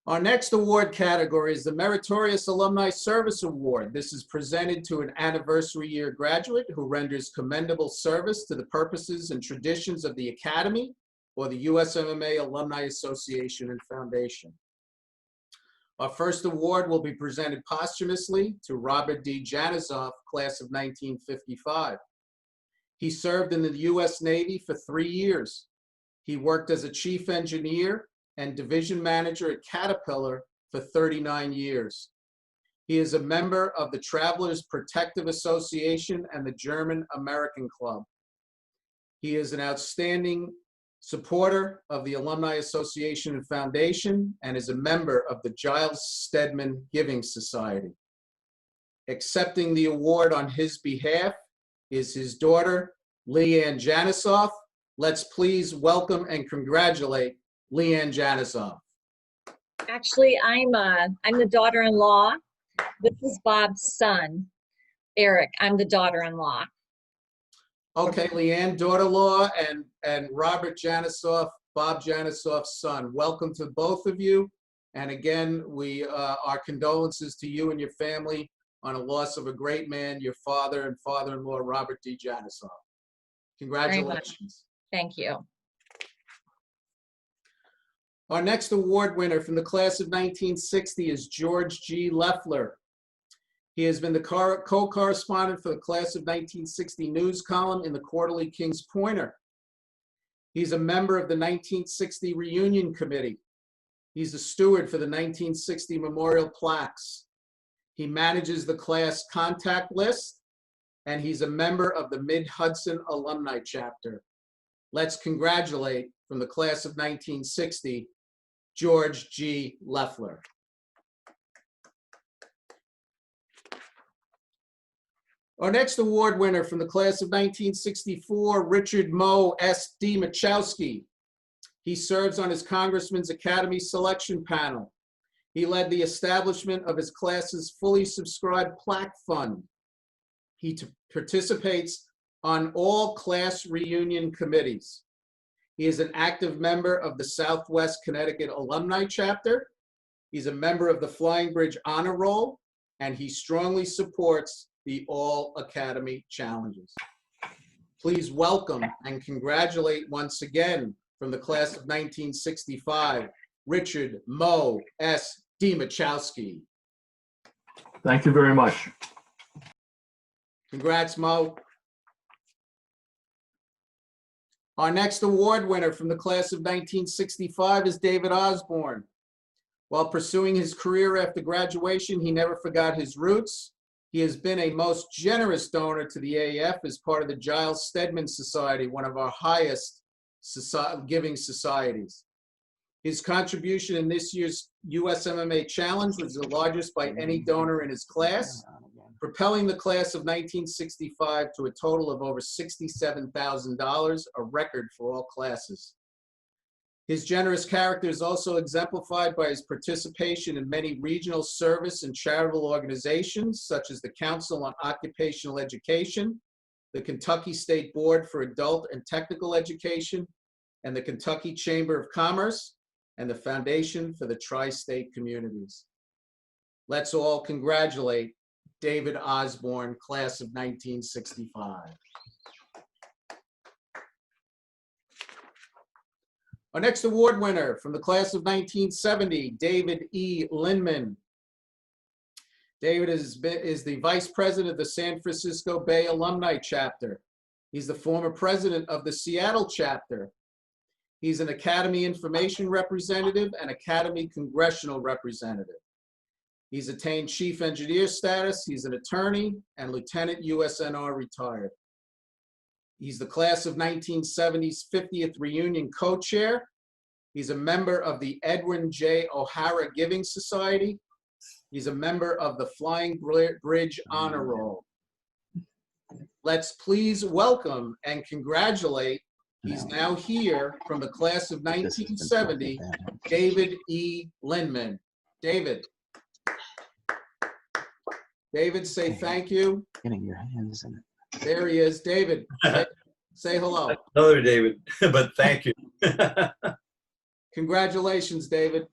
Our next award category is the Meritorious Alumni Service Award. This is presented to an anniversary year graduate who renders commendable service to the purposes and traditions of the Academy or the USMMA Alumni Association and Foundation. Our first award will be presented posthumously to Robert D. Janisoff, class of 1955. He served in the U.S. Navy for 3 years. He worked as a chief engineer and division manager at Caterpillar for 39 years. He is a member of the Travelers Protective Association and the German American Club. He is an outstanding supporter of the Alumni Association and Foundation and is a member of the Giles Stedman Giving Society. Accepting the award on his behalf is his daughter, Leanne Janisoff. Let's please welcome and congratulate Leanne Janisoff. Actually, I'm the daughter-in-law. This is Bob's son, Eric. I'm the daughter-in-law. Okay, Leanne, daughter-in-law, and Robert Janisoff, Bob Janisoff's son. Welcome to both of you. And again, our condolences to you and your family on a loss of a great man, your father and father-in-law, Robert D. Janisoff. Congratulations. Thank you. Our next award winner from the class of 1960 is George G. Leffler. He has been the co-correspondent for the class of 1960 news column in the Quarterly Kings Pointer. He's a member of the 1960 Reunion Committee. He's a steward for the 1960 memorial plaques. He manages the class contact list and he's a member of the Mid-Hudson Alumni Chapter. Let's congratulate, from the class of 1960, George G. Leffler. Our next award winner from the class of 1964, Richard Moe S. D. Machowski. He serves on his Congressman's Academy Selection Panel. He led the establishment of his class's fully subscribed plaque fund. He participates on all class reunion committees. He is an active member of the Southwest Connecticut Alumni Chapter. He's a member of the Flying Bridge Honor Roll, and he strongly supports the All Academy Challenges. Please welcome and congratulate once again, from the class of 1965, Richard Moe S. D. Machowski. Thank you very much. Congrats, Mo. Our next award winner from the class of 1965 is David Osborne. While pursuing his career after graduation, he never forgot his roots. He has been a most generous donor to the AAF as part of the Giles Stedman Society, one of our highest giving societies. His contribution in this year's USMMA Challenge was the largest by any donor in his class, propelling the class of 1965 to a total of over $67,000, a record for all classes. His generous character is also exemplified by his participation in many regional service and charitable organizations, such as the Council on Occupational Education, the Kentucky State Board for Adult and Technical Education, and the Kentucky Chamber of Commerce, and the Foundation for the Tri-State Communities. Let's all congratulate David Osborne, class of 1965. Our next award winner from the class of 1970, David E. Lindman. David is the Vice President of the San Francisco Bay Alumni Chapter. He's the former president of the Seattle Chapter. He's an Academy Information Representative and Academy Congressional Representative. He's attained Chief Engineer status. He's an attorney and Lieutenant USNR retired. He's the class of 1970's 50th Reunion Co-Chair. He's a member of the Edwin J. O'Hara Giving Society. He's a member of the Flying Bridge Honor Roll. Let's please welcome and congratulate, he's now here, from the class of 1970, David E. Lindman. David. David, say thank you. Getting your hands in it. There he is. David, say hello. Hello, David, but thank you. Congratulations, David.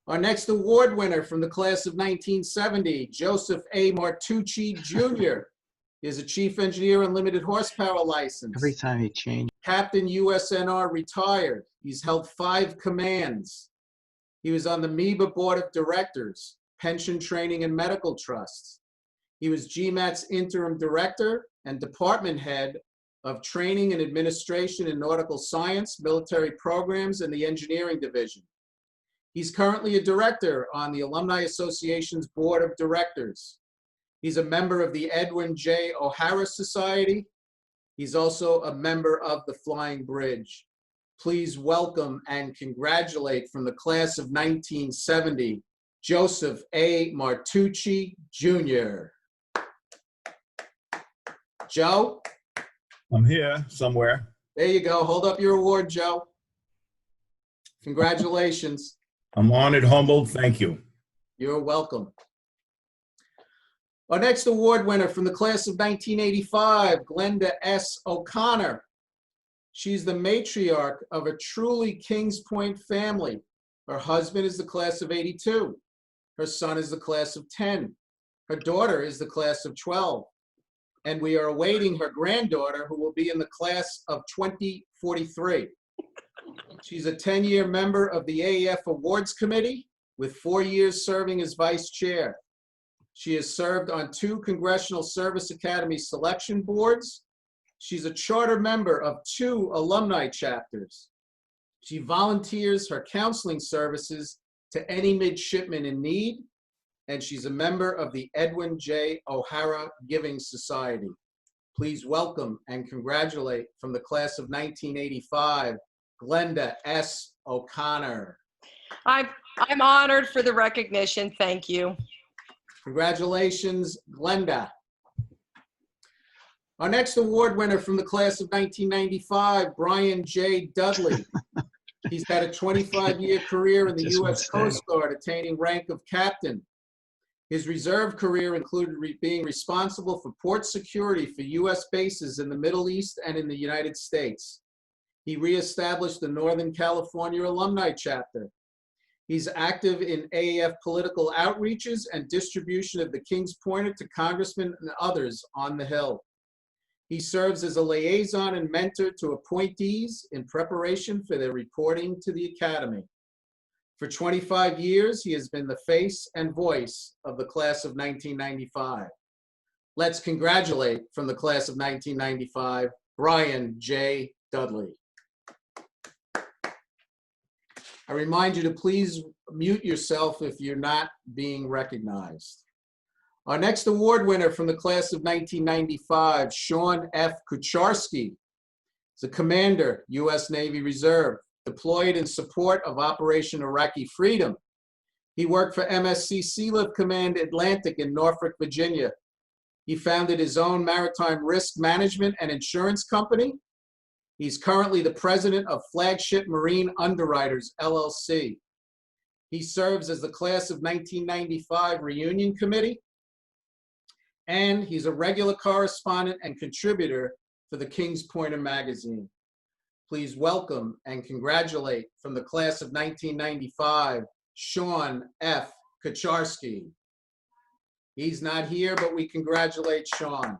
Our next award winner from the class of 1970, Joseph A. Martucci Jr. He is a Chief Engineer and Limited Horsepower license. Every time he changed. Captain USNR retired. He's held 5 commands. He was on the MEBA Board of Directors, Pension Training and Medical Trusts. He was GMAT's interim director and department head of training and administration in nautical science, military programs, and the engineering division. He's currently a director on the Alumni Association's Board of Directors. He's a member of the Edwin J. O'Hara Society. He's also a member of the Flying Bridge. Please welcome and congratulate, from the class of 1970, Joseph A. Martucci Jr. Joe? I'm here somewhere. There you go. Hold up your award, Joe. Congratulations. I'm honored, humbled. Thank you. You're welcome. Our next award winner from the class of 1985, Glenda S. O'Connor. She's the matriarch of a truly Kings Point family. Her husband is the class of 82. Her son is the class of 10. Her daughter is the class of 12. And we are awaiting her granddaughter, who will be in the class of 2043. She's a 10-year member of the AAF Awards Committee, with 4 years serving as vice chair. She has served on 2 Congressional Service Academy selection boards. She's a charter member of 2 alumni chapters. She volunteers her counseling services to any midshipman in need. and she's a member of the Edwin J. O'Hara Giving Society. Please welcome and congratulate from the class of 1985, Glenda S. O'Connor. I'm honored for the recognition. Thank you. Congratulations, Glenda. Our next award winner from the class of 1995, Brian J. Dudley. He's had a 25-year career in the U.S. Coast Guard, attaining rank of captain. His reserve career included being responsible for port security for U.S. bases in the Middle East and in the United States. He reestablished the Northern California Alumni Chapter. He's active in AAF political outreaches and distribution of the King's Pointer to congressmen and others on the Hill. He serves as a liaison and mentor to appointees in preparation for their reporting to the Academy. For 25 years, he has been the face and voice of the class of 1995. Let's congratulate from the class of 1995, Brian J. Dudley. I remind you to please mute yourself if you're not being recognized. Our next award winner from the class of 1995, Sean F. Kucharski. He's a commander, U.S. Navy Reserve, deployed in support of Operation Iraqi Freedom. He worked for MSC Sealift Command Atlantic in Norfolk, Virginia. He founded his own maritime risk management and insurance company. He's currently the president of Flagship Marine Underwriters, LLC. He serves as the class of 1995 reunion committee, and he's a regular correspondent and contributor for the King's Pointer magazine. Please welcome and congratulate from the class of 1995, Sean F. Kucharski. He's not here, but we congratulate Sean.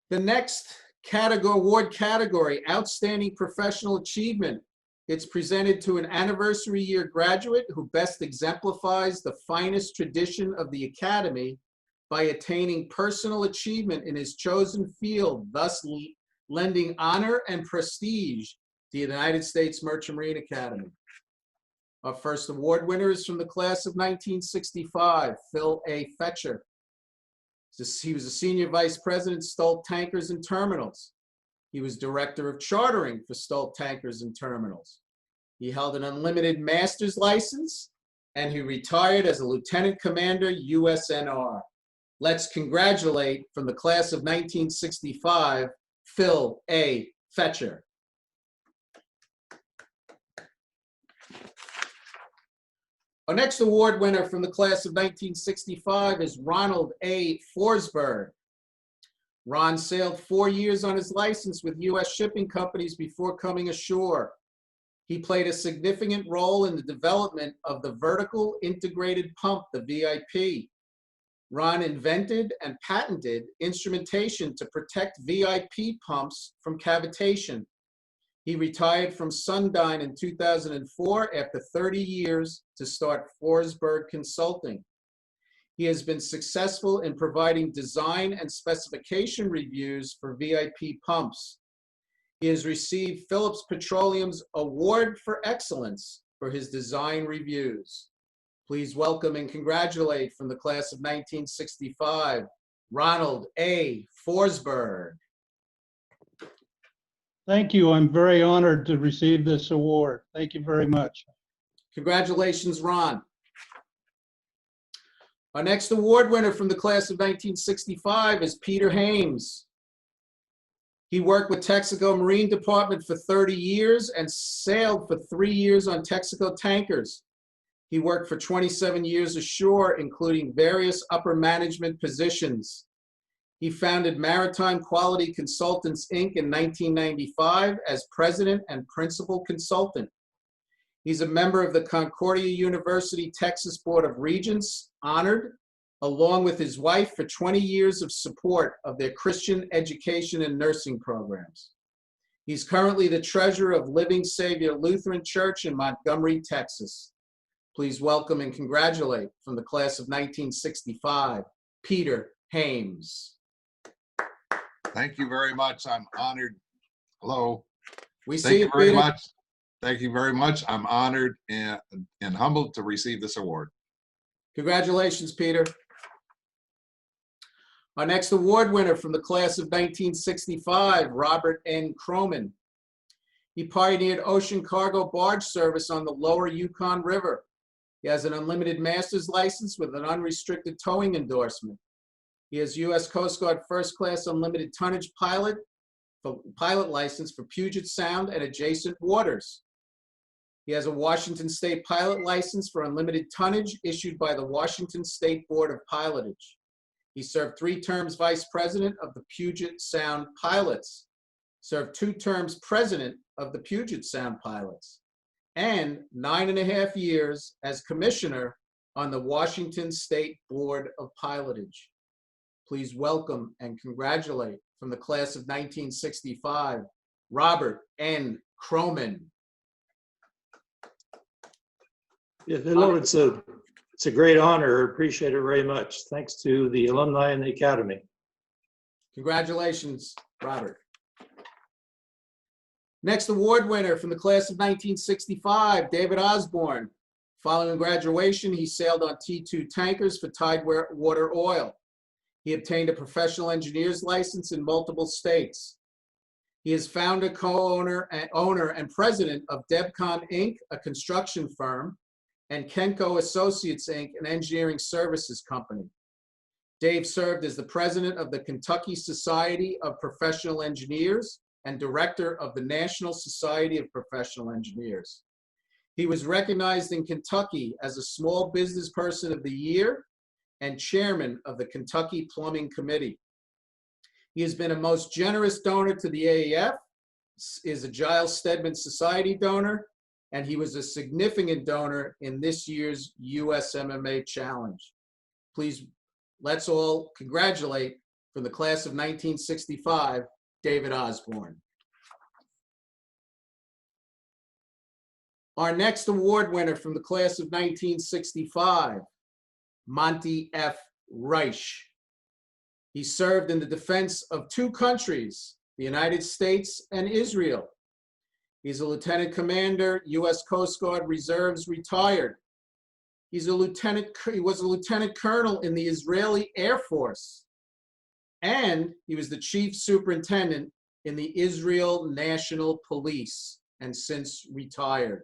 The next award category, Outstanding Professional Achievement. It's presented to an anniversary year graduate who best exemplifies the finest tradition of the Academy by attaining personal achievement in his chosen field, thus lending honor and prestige to the United States Merchant Marine Academy. Our first award winner is from the class of 1965, Phil A. Fetcher. He was a senior vice president, Stolt Tankers and Terminals. He was director of chartering for Stolt Tankers and Terminals. He held an unlimited master's license, and he retired as a lieutenant commander, USNR. Let's congratulate from the class of 1965, Phil A. Fetcher. Our next award winner from the class of 1965 is Ronald A. Forsberg. Ron sailed 4 years on his license with U.S. shipping companies before coming ashore. He played a significant role in the development of the vertical integrated pump, the VIP. Ron invented and patented instrumentation to protect VIP pumps from cavitation. He retired from Sundyne in 2004 after 30 years to start Forsberg Consulting. He has been successful in providing design and specification reviews for VIP pumps. He has received Phillips Petroleum's Award for Excellence for his design reviews. Please welcome and congratulate from the class of 1965, Ronald A. Forsberg. Thank you. I'm very honored to receive this award. Thank you very much. Congratulations, Ron. Our next award winner from the class of 1965 is Peter Hames. He worked with Texaco Marine Department for 30 years and sailed for 3 years on Texaco tankers. He worked for 27 years ashore, including various upper management positions. He founded Maritime Quality Consultants, Inc. in 1995 as president and principal consultant. He's a member of the Concordia University Texas Board of Regents, honored, along with his wife, for 20 years of support of their Christian education and nursing programs. He's currently the treasurer of Living Savior Lutheran Church in Montgomery, Texas. Please welcome and congratulate from the class of 1965, Peter Hames. Thank you very much. I'm honored. Hello. We Thank see you you, very Peter. much. thank you very much. I'm honored and humbled to receive this award. Congratulations, Peter. Our next award winner from the class of 1965, Robert N. Croman. He pioneered ocean cargo barge service on the lower Yukon River. He has an unlimited master's license with an unrestricted towing endorsement. He has U.S. Coast Guard first class unlimited tonnage pilot license for Puget Sound and adjacent waters. He has a Washington State pilot license for unlimited tonnage issued by the Washington State Board of Pilotage. He served 3 terms vice president of the Puget Sound Pilots, served 2 terms president of the Puget Sound Pilots, and 9.5 years as commissioner on the Washington State Board of Pilotage. Please welcome and congratulate from the class of 1965, Robert N. Croman. Yeah, hello, it's a great honor. Appreciate it very much. Thanks to the alumni and the academy. Congratulations, Robert. Next award winner from the class of 1965, David Osborne. Following graduation, he sailed on T2 tankers for Tidewater Oil. He obtained a professional engineer's license in multiple states. He is founder, co-owner, and president of Debcon Inc., a construction firm, and Kenco Associates Inc., an engineering services company. Dave served as the president of the Kentucky Society of Professional Engineers and director of the National Society of Professional Engineers. He was recognized in Kentucky as a Small Business Person of the Year and chairman of the Kentucky Plumbing Committee. He has been a most generous donor to the AAF, is a Giles Stedman Society donor, and he was a significant donor in this year's USMMA Challenge. Please, let's all congratulate from the class of 1965, David Osborne. Our next award winner from the class of 1965, Monty F. Reich. He served in the defense of 2 countries, the United States and Israel. He's a lieutenant commander, U.S. Coast Guard Reserves, retired. He was a lieutenant colonel in the Israeli Air Force, and he was the chief superintendent in the Israel National Police, and since retired.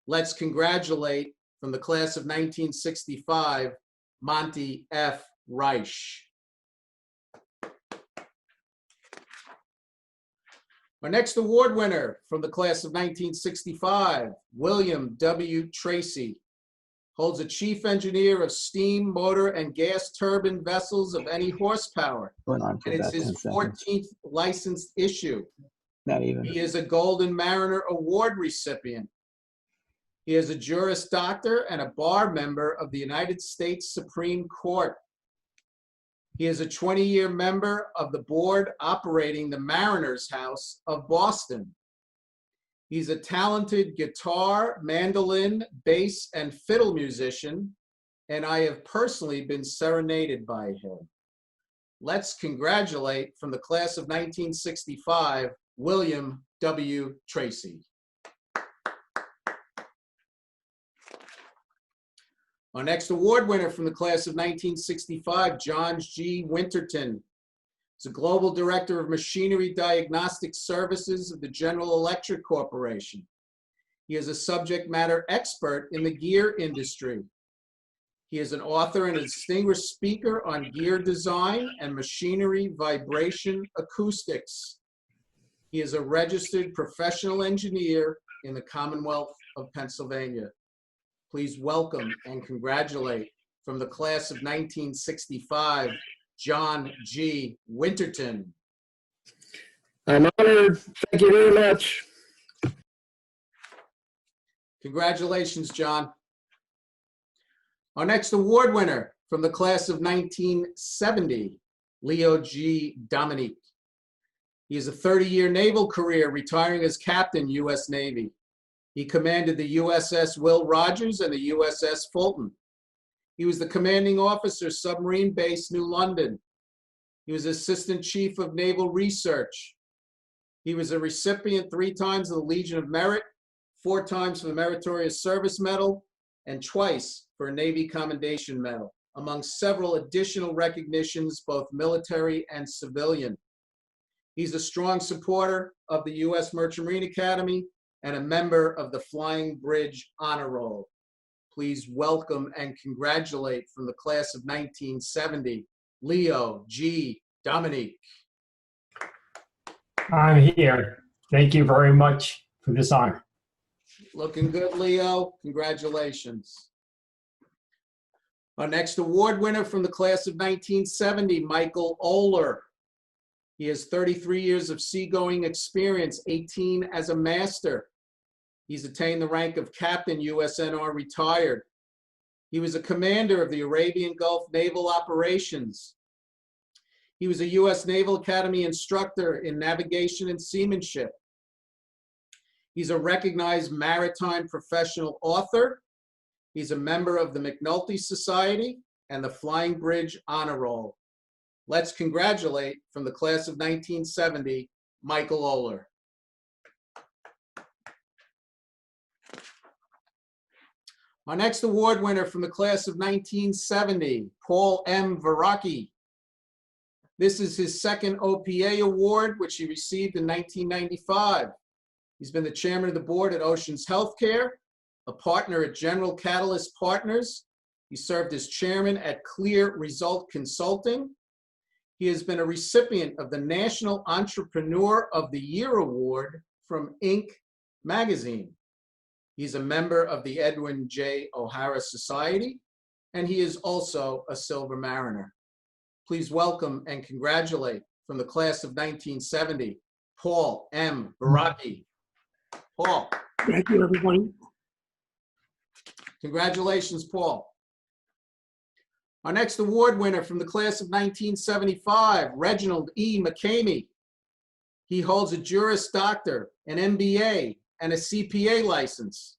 Let's congratulate from the class of 1965, Monty F. Reich. Our next award winner from the class of 1965, William W. Tracy, holds a chief engineer of steam, motor, and gas turbine vessels of any horsepower. And it's his 14th licensed issue. Not even. He is a Golden Mariner Award recipient. He is a Juris Doctor and a bar member of the United States Supreme Court. He is a 20-year member of the board operating the Mariners House of Boston. He's a talented guitar, mandolin, bass, and fiddle musician, and I have personally been serenaded by him. Let's congratulate from the class of 1965, William W. Tracy. Our next award winner from the class of 1965, John G. Winterton. He's a global director of machinery diagnostic services of the General Electric Corporation. He is a subject matter expert in the gear industry. He is an author and a distinguished speaker on gear design and machinery vibration acoustics. He is a registered professional engineer in the Commonwealth of Pennsylvania. Please welcome and congratulate from the class of 1965, John G. Winterton. I'm honored. Thank you very much. Congratulations, John. Our next award winner from the class of 1970, Leo G. Dominique. He has a 30-year naval career, retiring as captain, U.S. Navy. He commanded the USS Will Rogers and the USS Fulton. He was the commanding officer, Submarine Base, New London. He was Assistant Chief of Naval Research. He was a recipient 3 times of the Legion of Merit, 4 times for the Meritorious Service Medal, and twice for a Navy Commendation Medal, among several additional recognitions, both military and civilian. He's a strong supporter of the U.S. Merchant Marine Academy and a member of the Flying Bridge Honor Roll. Please welcome and congratulate from the class of 1970, Leo G. Dominique. I'm here. Thank you very much for this honor. Looking good, Leo. Congratulations. Our next award winner from the class of 1970, Michael Oler. He has 33 years of seagoing experience, 18 as a master. He's attained the rank of Captain USNR retired. He was a commander of the Arabian Gulf Naval Operations. He was a U.S. Naval Academy instructor in navigation and seamanship. He's a recognized maritime professional author. He's a member of the McNulty Society and the Flying Bridge Honor Roll. Let's congratulate from the class of 1970, Michael Oler. Our next award winner from the class of 1970, Paul M. Veracki. This is his second OPA award, which he received in 1995. He's been the chairman of the board at Oceans Healthcare, a partner at General Catalyst Partners. He served as chairman at Clear Result Consulting. He has been a recipient of the National Entrepreneur of the Year Award from Inc. magazine. He's a member of the Edwin J. O'Hara Society, and he is also a Silver Mariner. Please welcome and congratulate from the class of 1970, Paul M. Veracki. Paul. Thank you, everybody. Congratulations, Paul. Our next award winner from the class of 1975, Reginald E. McCamey. He holds a Juris Doctor, an MBA, and a CPA license.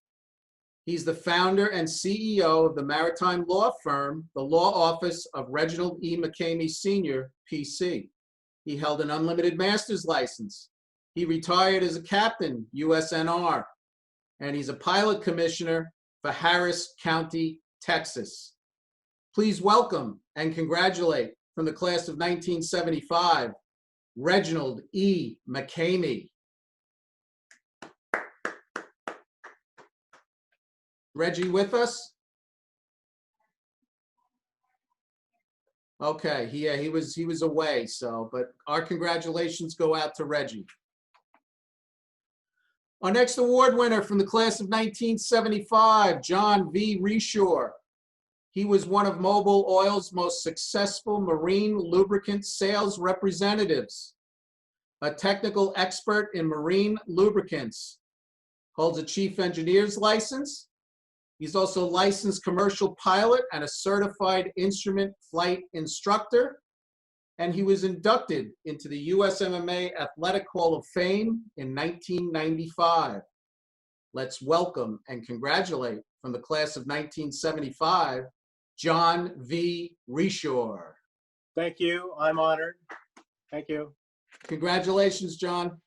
He's the founder and CEO of the maritime law firm, the Law Office of Reginald E. McCamey Sr., PC. He held an unlimited master's license. He retired as a captain, USNR, and he's a pilot commissioner for Harris County, Texas. Please welcome and congratulate from the class of 1975, Reginald E. McCamey. Reggie with us? Okay, he was away, so, but our congratulations go out to Reggie. Our next award winner from the class of 1975, John V. Reshore. He was one of Mobil Oil's most successful marine lubricant sales representatives, a technical expert in marine lubricants, holds a chief engineer's license. He's also a licensed commercial pilot and a certified instrument flight instructor. And he was inducted into the USMMA Athletic Hall of Fame in 1995. Let's welcome and congratulate from the class of 1975, John V. Reshore. Thank you. I'm honored. Thank you. Congratulations, John.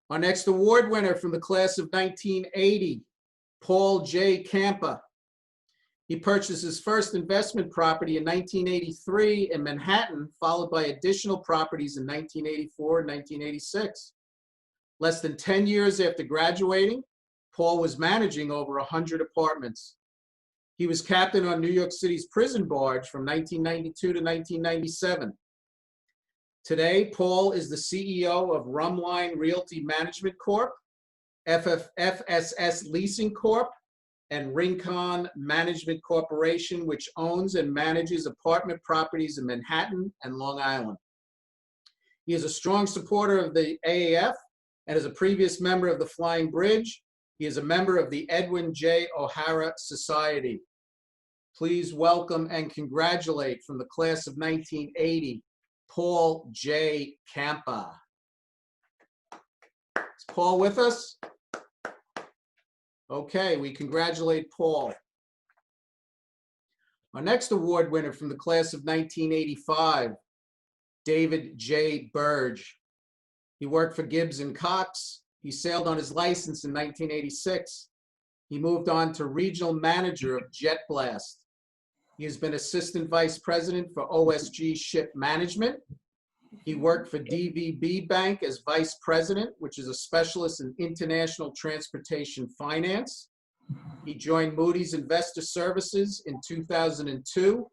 Our next award winner from the class of 1980, Paul J. Campa. He purchased his first investment property in 1983 in Manhattan, followed by additional properties in 1984 and 1986. Less than 10 years after graduating, Paul was managing over 100 apartments. He was captain on New York City's prison barge from 1992 to 1997. Today, Paul is the CEO of Rumline Realty Management Corp., FSS Leasing Corp., and Rincon Management Corporation, which owns and manages apartment properties in Manhattan and Long Island. He is a strong supporter of the AAF and is a previous member of the Flying Bridge. He is a member of the Edwin J. O'Hara Society. Please welcome and congratulate from the class of 1980, Paul J. Campa. Is Paul with us? Okay, we congratulate Paul. Our next award winner from the class of 1985, David J. Burge. He worked for Gibbs and Cox. He sailed on his license in 1986. He moved on to regional manager of Jet Blast. He has been assistant vice president for OSG Ship Management. He worked for DVB Bank as vice president, which is a specialist in international transportation finance. He joined Moody's Investor Services in 2002,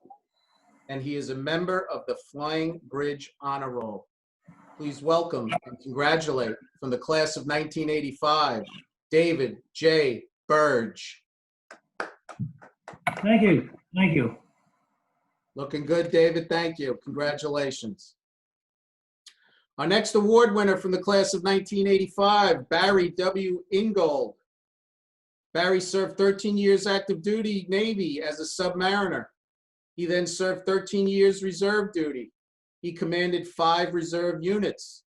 and he is a member of the Flying Bridge Honor Roll. Please welcome and congratulate from the class of 1985, David J. Burge. Thank you. Thank you. Looking good, David. Thank you. Congratulations. Our next award winner from the class of 1985, Barry W. Ingold. Barry served 13 years active duty Navy as a submariner. He then served 13 years reserve duty. He commanded 5 reserve units,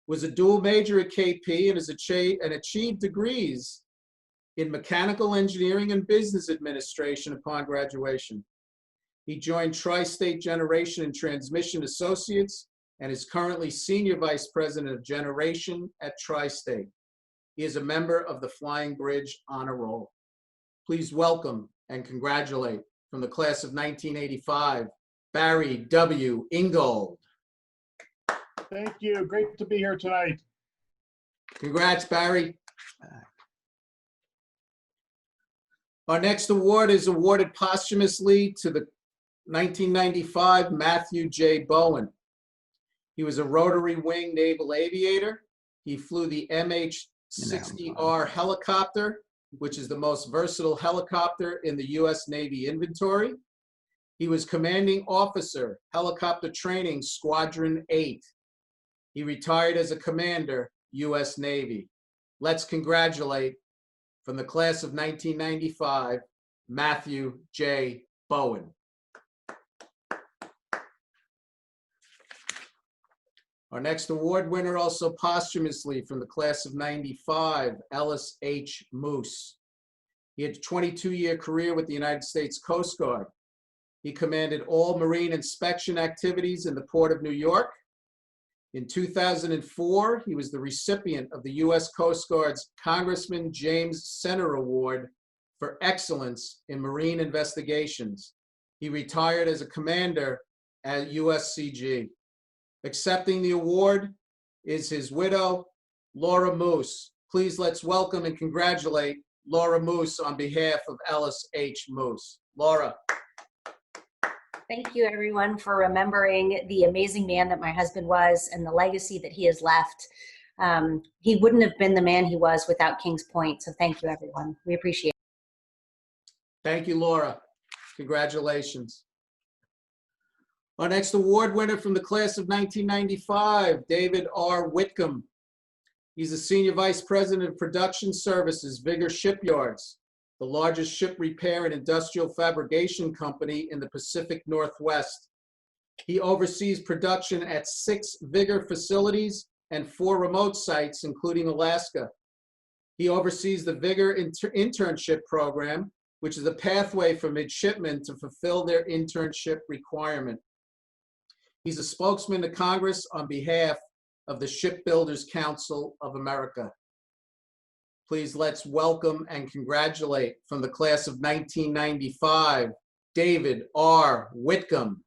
was a dual major at KP, and has achieved degrees in mechanical engineering and business administration upon graduation. He joined Tri-State Generation and Transmission Associates and is currently Senior Vice President of Generation at Tri-State. He is a member of the Flying Bridge Honor Roll. Please welcome and congratulate from the class of 1985, Barry W. Ingold. Thank you. Great to be here tonight. Congrats, Barry. Our next award is awarded posthumously to the 1995 Matthew J. Bowen. He was a rotary wing naval aviator. He flew the MH-60R helicopter, which is the most versatile helicopter in the U.S. Navy inventory. He was commanding officer, helicopter training, Squadron 8. He retired as a commander, U.S. Navy. Let's congratulate from the class of 1995, Matthew J. Bowen. Our next award winner, also posthumously from the class of 95, Ellis H. Moose. He had a 22-year career with the United States Coast Guard. He commanded all marine inspection activities in the Port of New York. In 2004, he was the recipient of the U.S. Coast Guard's Congressman James Center Award for excellence in marine investigations. He retired as a commander at USCG. Accepting the award is his widow, Laura Moose. Please let's welcome and congratulate Laura Moose on behalf of Ellis H. Moose. Laura. Thank you, everyone, for remembering the amazing man that my husband was and the legacy that he has left. He wouldn't have been the man he was without Kings Point, so thank you, everyone. We appreciate it. Thank you, Laura. Congratulations. Our next award winner from the class of 1995, David R. Whitcomb. He's a Senior Vice President of Production Services, Vigor Shipyards, the largest ship repair and industrial fabrication company in the Pacific Northwest. He oversees production at 6 Vigor facilities and 4 remote sites, including Alaska. He oversees the Vigor internship program, which is a pathway for midshipmen to fulfill their internship requirement. He's a spokesman to Congress on behalf of the Shipbuilders Council of America. Please let's welcome and congratulate from the class of 1995, David R. Whitcomb.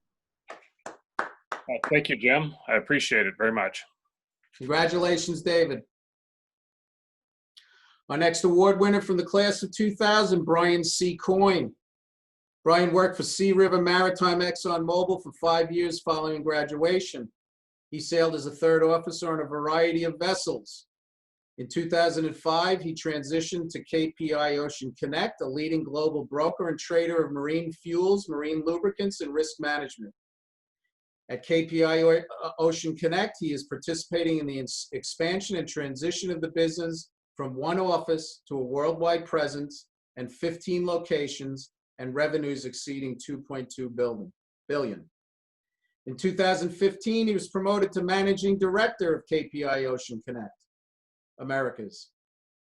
Thank you, Jim. I appreciate it very much. Congratulations, David. Our next award winner from the class of 2000, Brian C. Coyne. Brian worked for Sea River Maritime ExxonMobil for 5 years following graduation. He sailed as a 3rd officer on a variety of vessels. In 2005, he transitioned to KPI Ocean Connect, a leading global broker and trader of marine fuels, marine lubricants, and risk management. At KPI Ocean Connect, he is participating in the expansion and transition of the business from one office to a worldwide presence and 15 locations and revenues exceeding $2.2 billion. In 2015, he was promoted to Managing Director of KPI Ocean Connect Americas.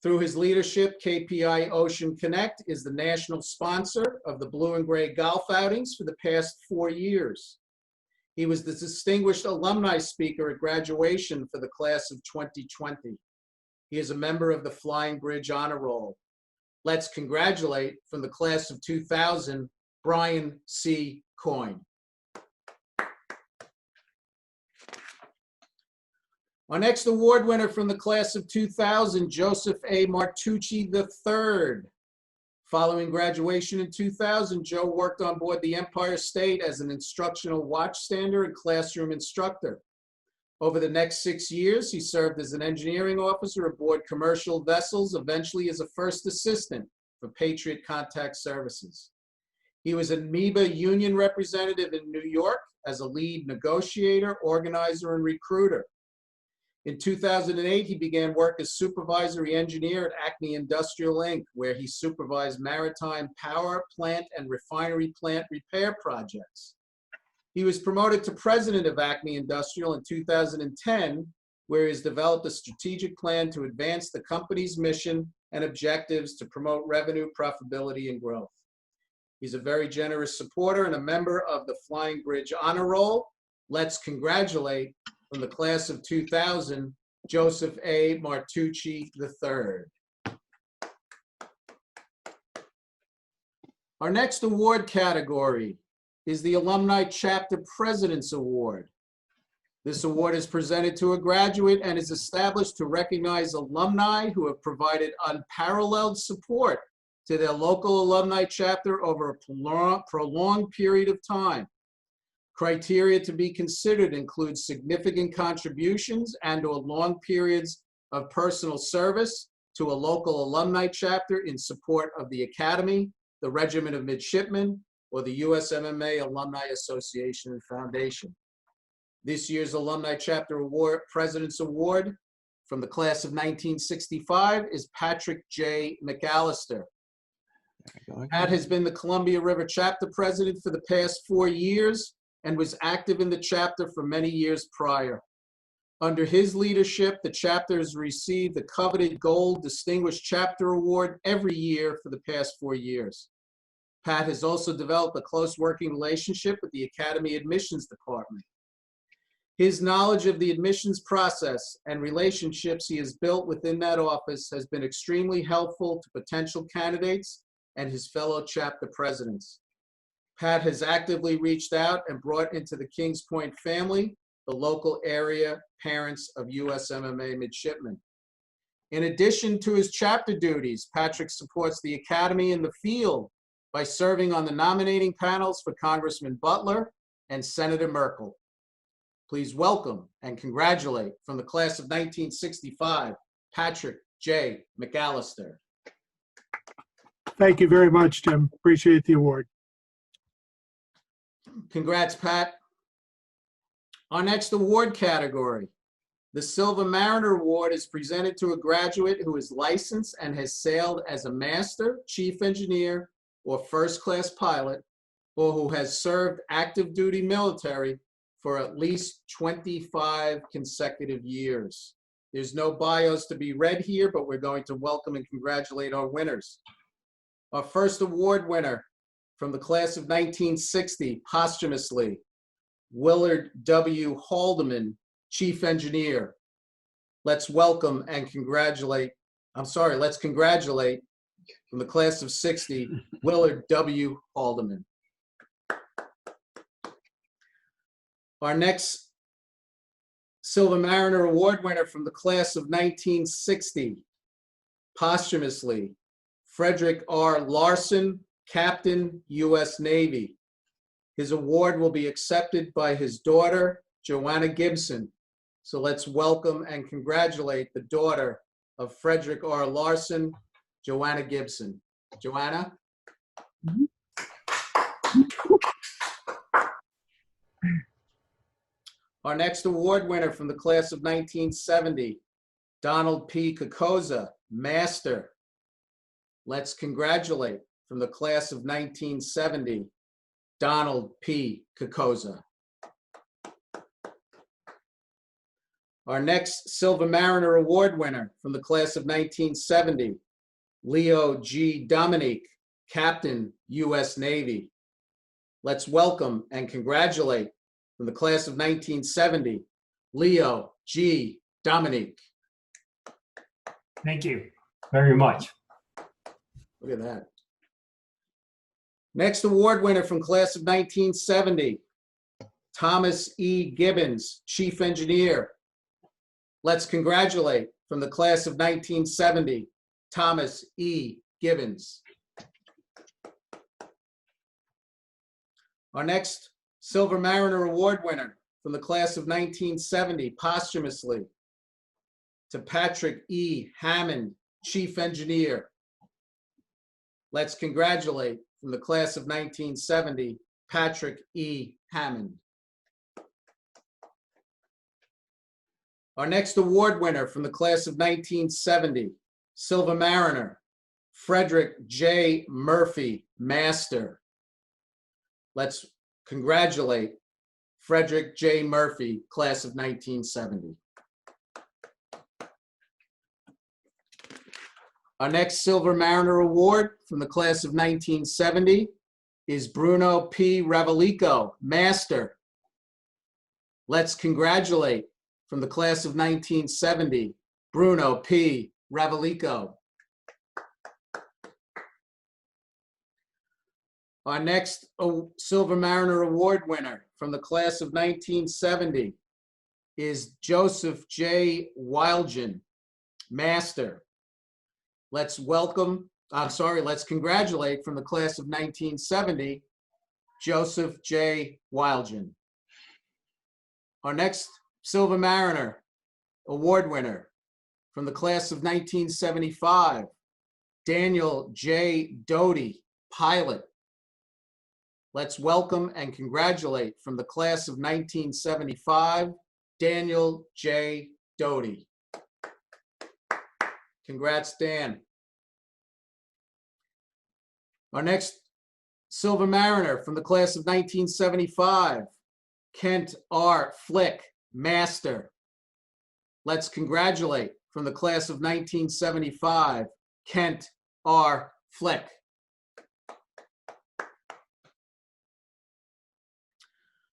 Through his leadership, KPI Ocean Connect is the national sponsor of the Blue and Gray Golf Outings for the past 4 years. He was the distinguished alumni speaker at graduation for the class of 2020. He is a member of the Flying Bridge Honor Roll. Let's congratulate from the class of 2000, Brian C. Coyne. Our next award winner from the class of 2000, Joseph A. Martucci III. Following graduation in 2000, Joe worked on board the Empire State as an instructional watchstander and classroom instructor. Over the next 6 years, he served as an engineering officer aboard commercial vessels, eventually as a first assistant for Patriot Contact Services. He was an AMEBA union representative in New York as a lead negotiator, organizer, and recruiter. In 2008, he began work as supervisory engineer at Acme Industrial Inc., where he supervised maritime power plant and refinery plant repair projects. He was promoted to president of Acme Industrial in 2010, where he has developed a strategic plan to advance the company's mission and objectives to promote revenue, profitability, and growth. He's a very generous supporter and a member of the Flying Bridge Honor Roll. Let's congratulate from the class of 2000, Joseph A. Martucci III. Our next award category is the Alumni Chapter President's Award. This award is presented to a graduate and is established to recognize alumni who have provided unparalleled support to their local alumni chapter over a prolonged period of time. Criteria to be considered include significant contributions and/or long periods of personal service to a local alumni chapter in support of the Academy, the Regiment of Midshipmen, or the USMMA Alumni Association and Foundation. This year's Alumni Chapter Award, President's Award from the class of 1965 is Patrick J. McAllister. Pat has been the Columbia River Chapter President for the past 4 years and was active in the chapter for many years prior. Under his leadership, the chapter has received the coveted Gold Distinguished Chapter Award every year for the past 4 years. Pat has also developed a close working relationship with the Academy Admissions Department. His knowledge of the admissions process and relationships he has built within that office has been extremely helpful to potential candidates and his fellow chapter presidents. Pat has actively reached out and brought into the Kings Point family the local area parents of USMMA midshipmen. In addition to his chapter duties, Patrick supports the Academy in the field by serving on the nominating panels for Congressman Butler and Senator Merkel. Please welcome and congratulate from the class of 1965, Patrick J. McAllister. Thank you very much, Tim. Appreciate the award. Congrats, Pat. Our next award category, the Silver Mariner Award, is presented to a graduate who is licensed and has sailed as a master, chief engineer, or first-class pilot, or who has served active duty military for at least 25 consecutive years. There's no bios to be read here, but we're going to welcome and congratulate our winners. Our first award winner from the class of 1960, posthumously, Willard W. Haldeman, Chief Engineer. Let's welcome and congratulate, let's congratulate from the class of 60, Willard W. Haldeman. Our next Silver Mariner Award winner from the class of 1960, posthumously, Frederick R. Larson, Captain, U.S. Navy. His award will be accepted by his daughter, Joanna Gibson. So let's welcome and congratulate the daughter of Frederick R. Larson, Joanna Gibson. Joanna? Our next award winner from the class of 1970, Donald P. Kokoza, Master. Let's congratulate from the class of 1970, Donald P. Kokoza. Our next Silver Mariner Award winner from the class of 1970, Leo G. Dominique, Captain, U.S. Navy. Let's welcome and congratulate from the class of 1970, Leo G. Dominique. Thank you very much. Look at that. Next award winner from class of 1970, Thomas E. Gibbons, Chief Engineer. Let's congratulate from the class of 1970, Thomas E. Gibbons. Our next Silver Mariner Award winner from the class of 1970, posthumously, to Patrick E. Hammond, Chief Engineer. Let's congratulate from the class of 1970, Patrick E. Hammond. Our next award winner from the class of 1970, Silver Mariner, Frederick J. Murphy, Master. Let's congratulate Frederick J. Murphy, class of 1970. Our next Silver Mariner Award from the class of 1970 is Bruno P. Ravalico, Master. Let's congratulate from the class of 1970, Bruno P. Ravalico. Our next Silver Mariner Award winner from the class of 1970 is Joseph J. Wildgen, Master. Let's congratulate from the class of 1970, Joseph J. Wildgen. Our next Silver Mariner Award winner from the class of 1975, Daniel J. Doty, Pilot. Let's welcome and congratulate from the class of 1975, Daniel J. Doty. Congrats, Dan. Our next Silver Mariner from the class of 1975, Kent R. Flick, Master. Let's congratulate from the class of 1975, Kent R. Flick.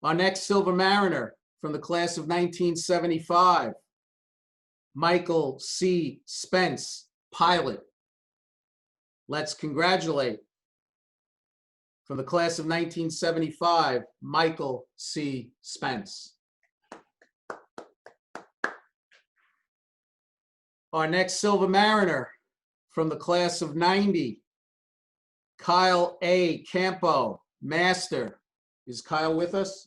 Our next Silver Mariner from the class of 1975, Michael C. Spence, Pilot. Let's congratulate from the class of 1975, Michael C. Spence. Our next Silver Mariner from the class of 90, Kyle A. Campo, Master. Is Kyle with us?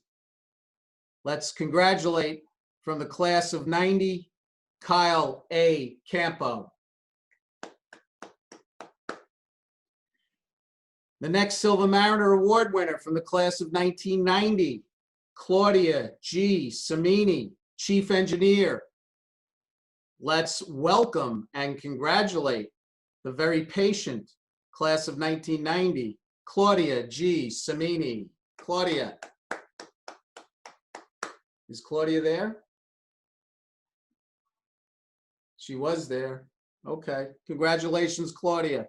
Let's congratulate from the class of 90, Kyle A. Campo. The next Silver Mariner Award winner from the class of 1990, Claudia G. Samini, Chief Engineer. Let's welcome and congratulate the very patient class of 1990, Claudia G. Samini. Claudia. Is Claudia there? She was there. Okay. Congratulations, Claudia.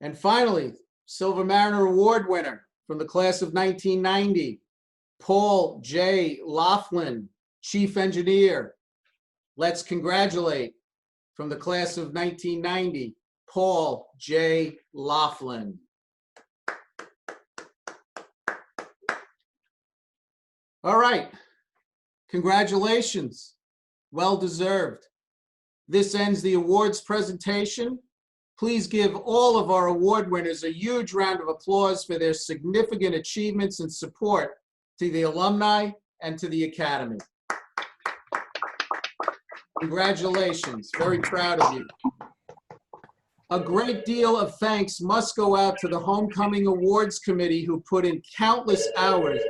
And finally, Silver Mariner Award winner from the class of 1990, Paul J. Laughlin, Chief Engineer. Let's congratulate from the class of 1990, Paul J. Laughlin. All right. Congratulations. Well deserved. This ends the awards presentation. Please give all of our award winners a huge round of applause for their significant achievements and support to the alumni and to the Academy. Congratulations. Very proud of you. A great deal of thanks must go out to the Homecoming Awards Committee, who put in countless hours.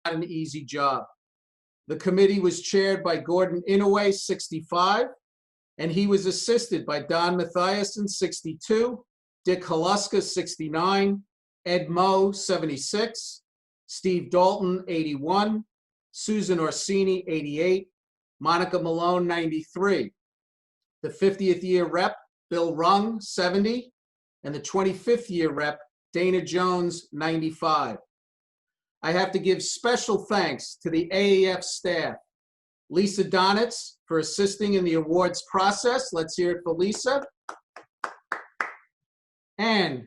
Not an easy job. The committee was chaired by Gordon Inouye, 65, and he was assisted by Don Mathiasen, 62, Dick Haluska, 69, Ed Moe, 76, Steve Dalton, 81, Susan Orsini, 88, Monica Malone, 93. The 50th year rep, Bill Rung, 70, and the 25th year rep, Dana Jones, 95. I have to give special thanks to the AAF staff. Lisa Donitz for assisting in the awards process. Let's hear it for Lisa. And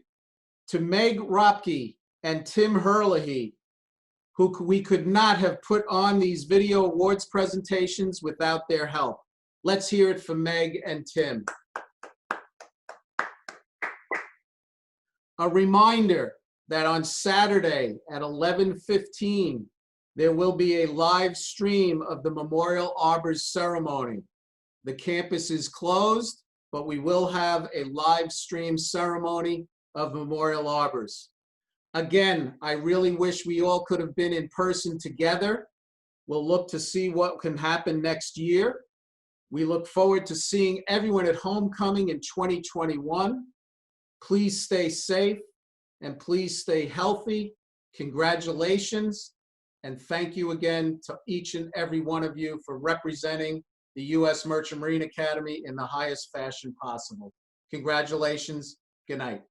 to Meg Ropke and Tim Herlihy, who we could not have put on these video awards presentations without their help. Let's hear it for Meg and Tim. A reminder that on Saturday at 11:15, there will be a live stream of the Memorial Arbors ceremony. The campus is closed, but we will have a live stream ceremony of Memorial Arbors. Again, I really wish we all could have been in person together. We'll look to see what can happen next year. We look forward to seeing everyone at homecoming in 2021. Please stay safe and please stay healthy. Congratulations. And thank you again to each and every one of you for representing the U.S. Merchant Marine Academy in the highest fashion possible. Congratulations. Good night.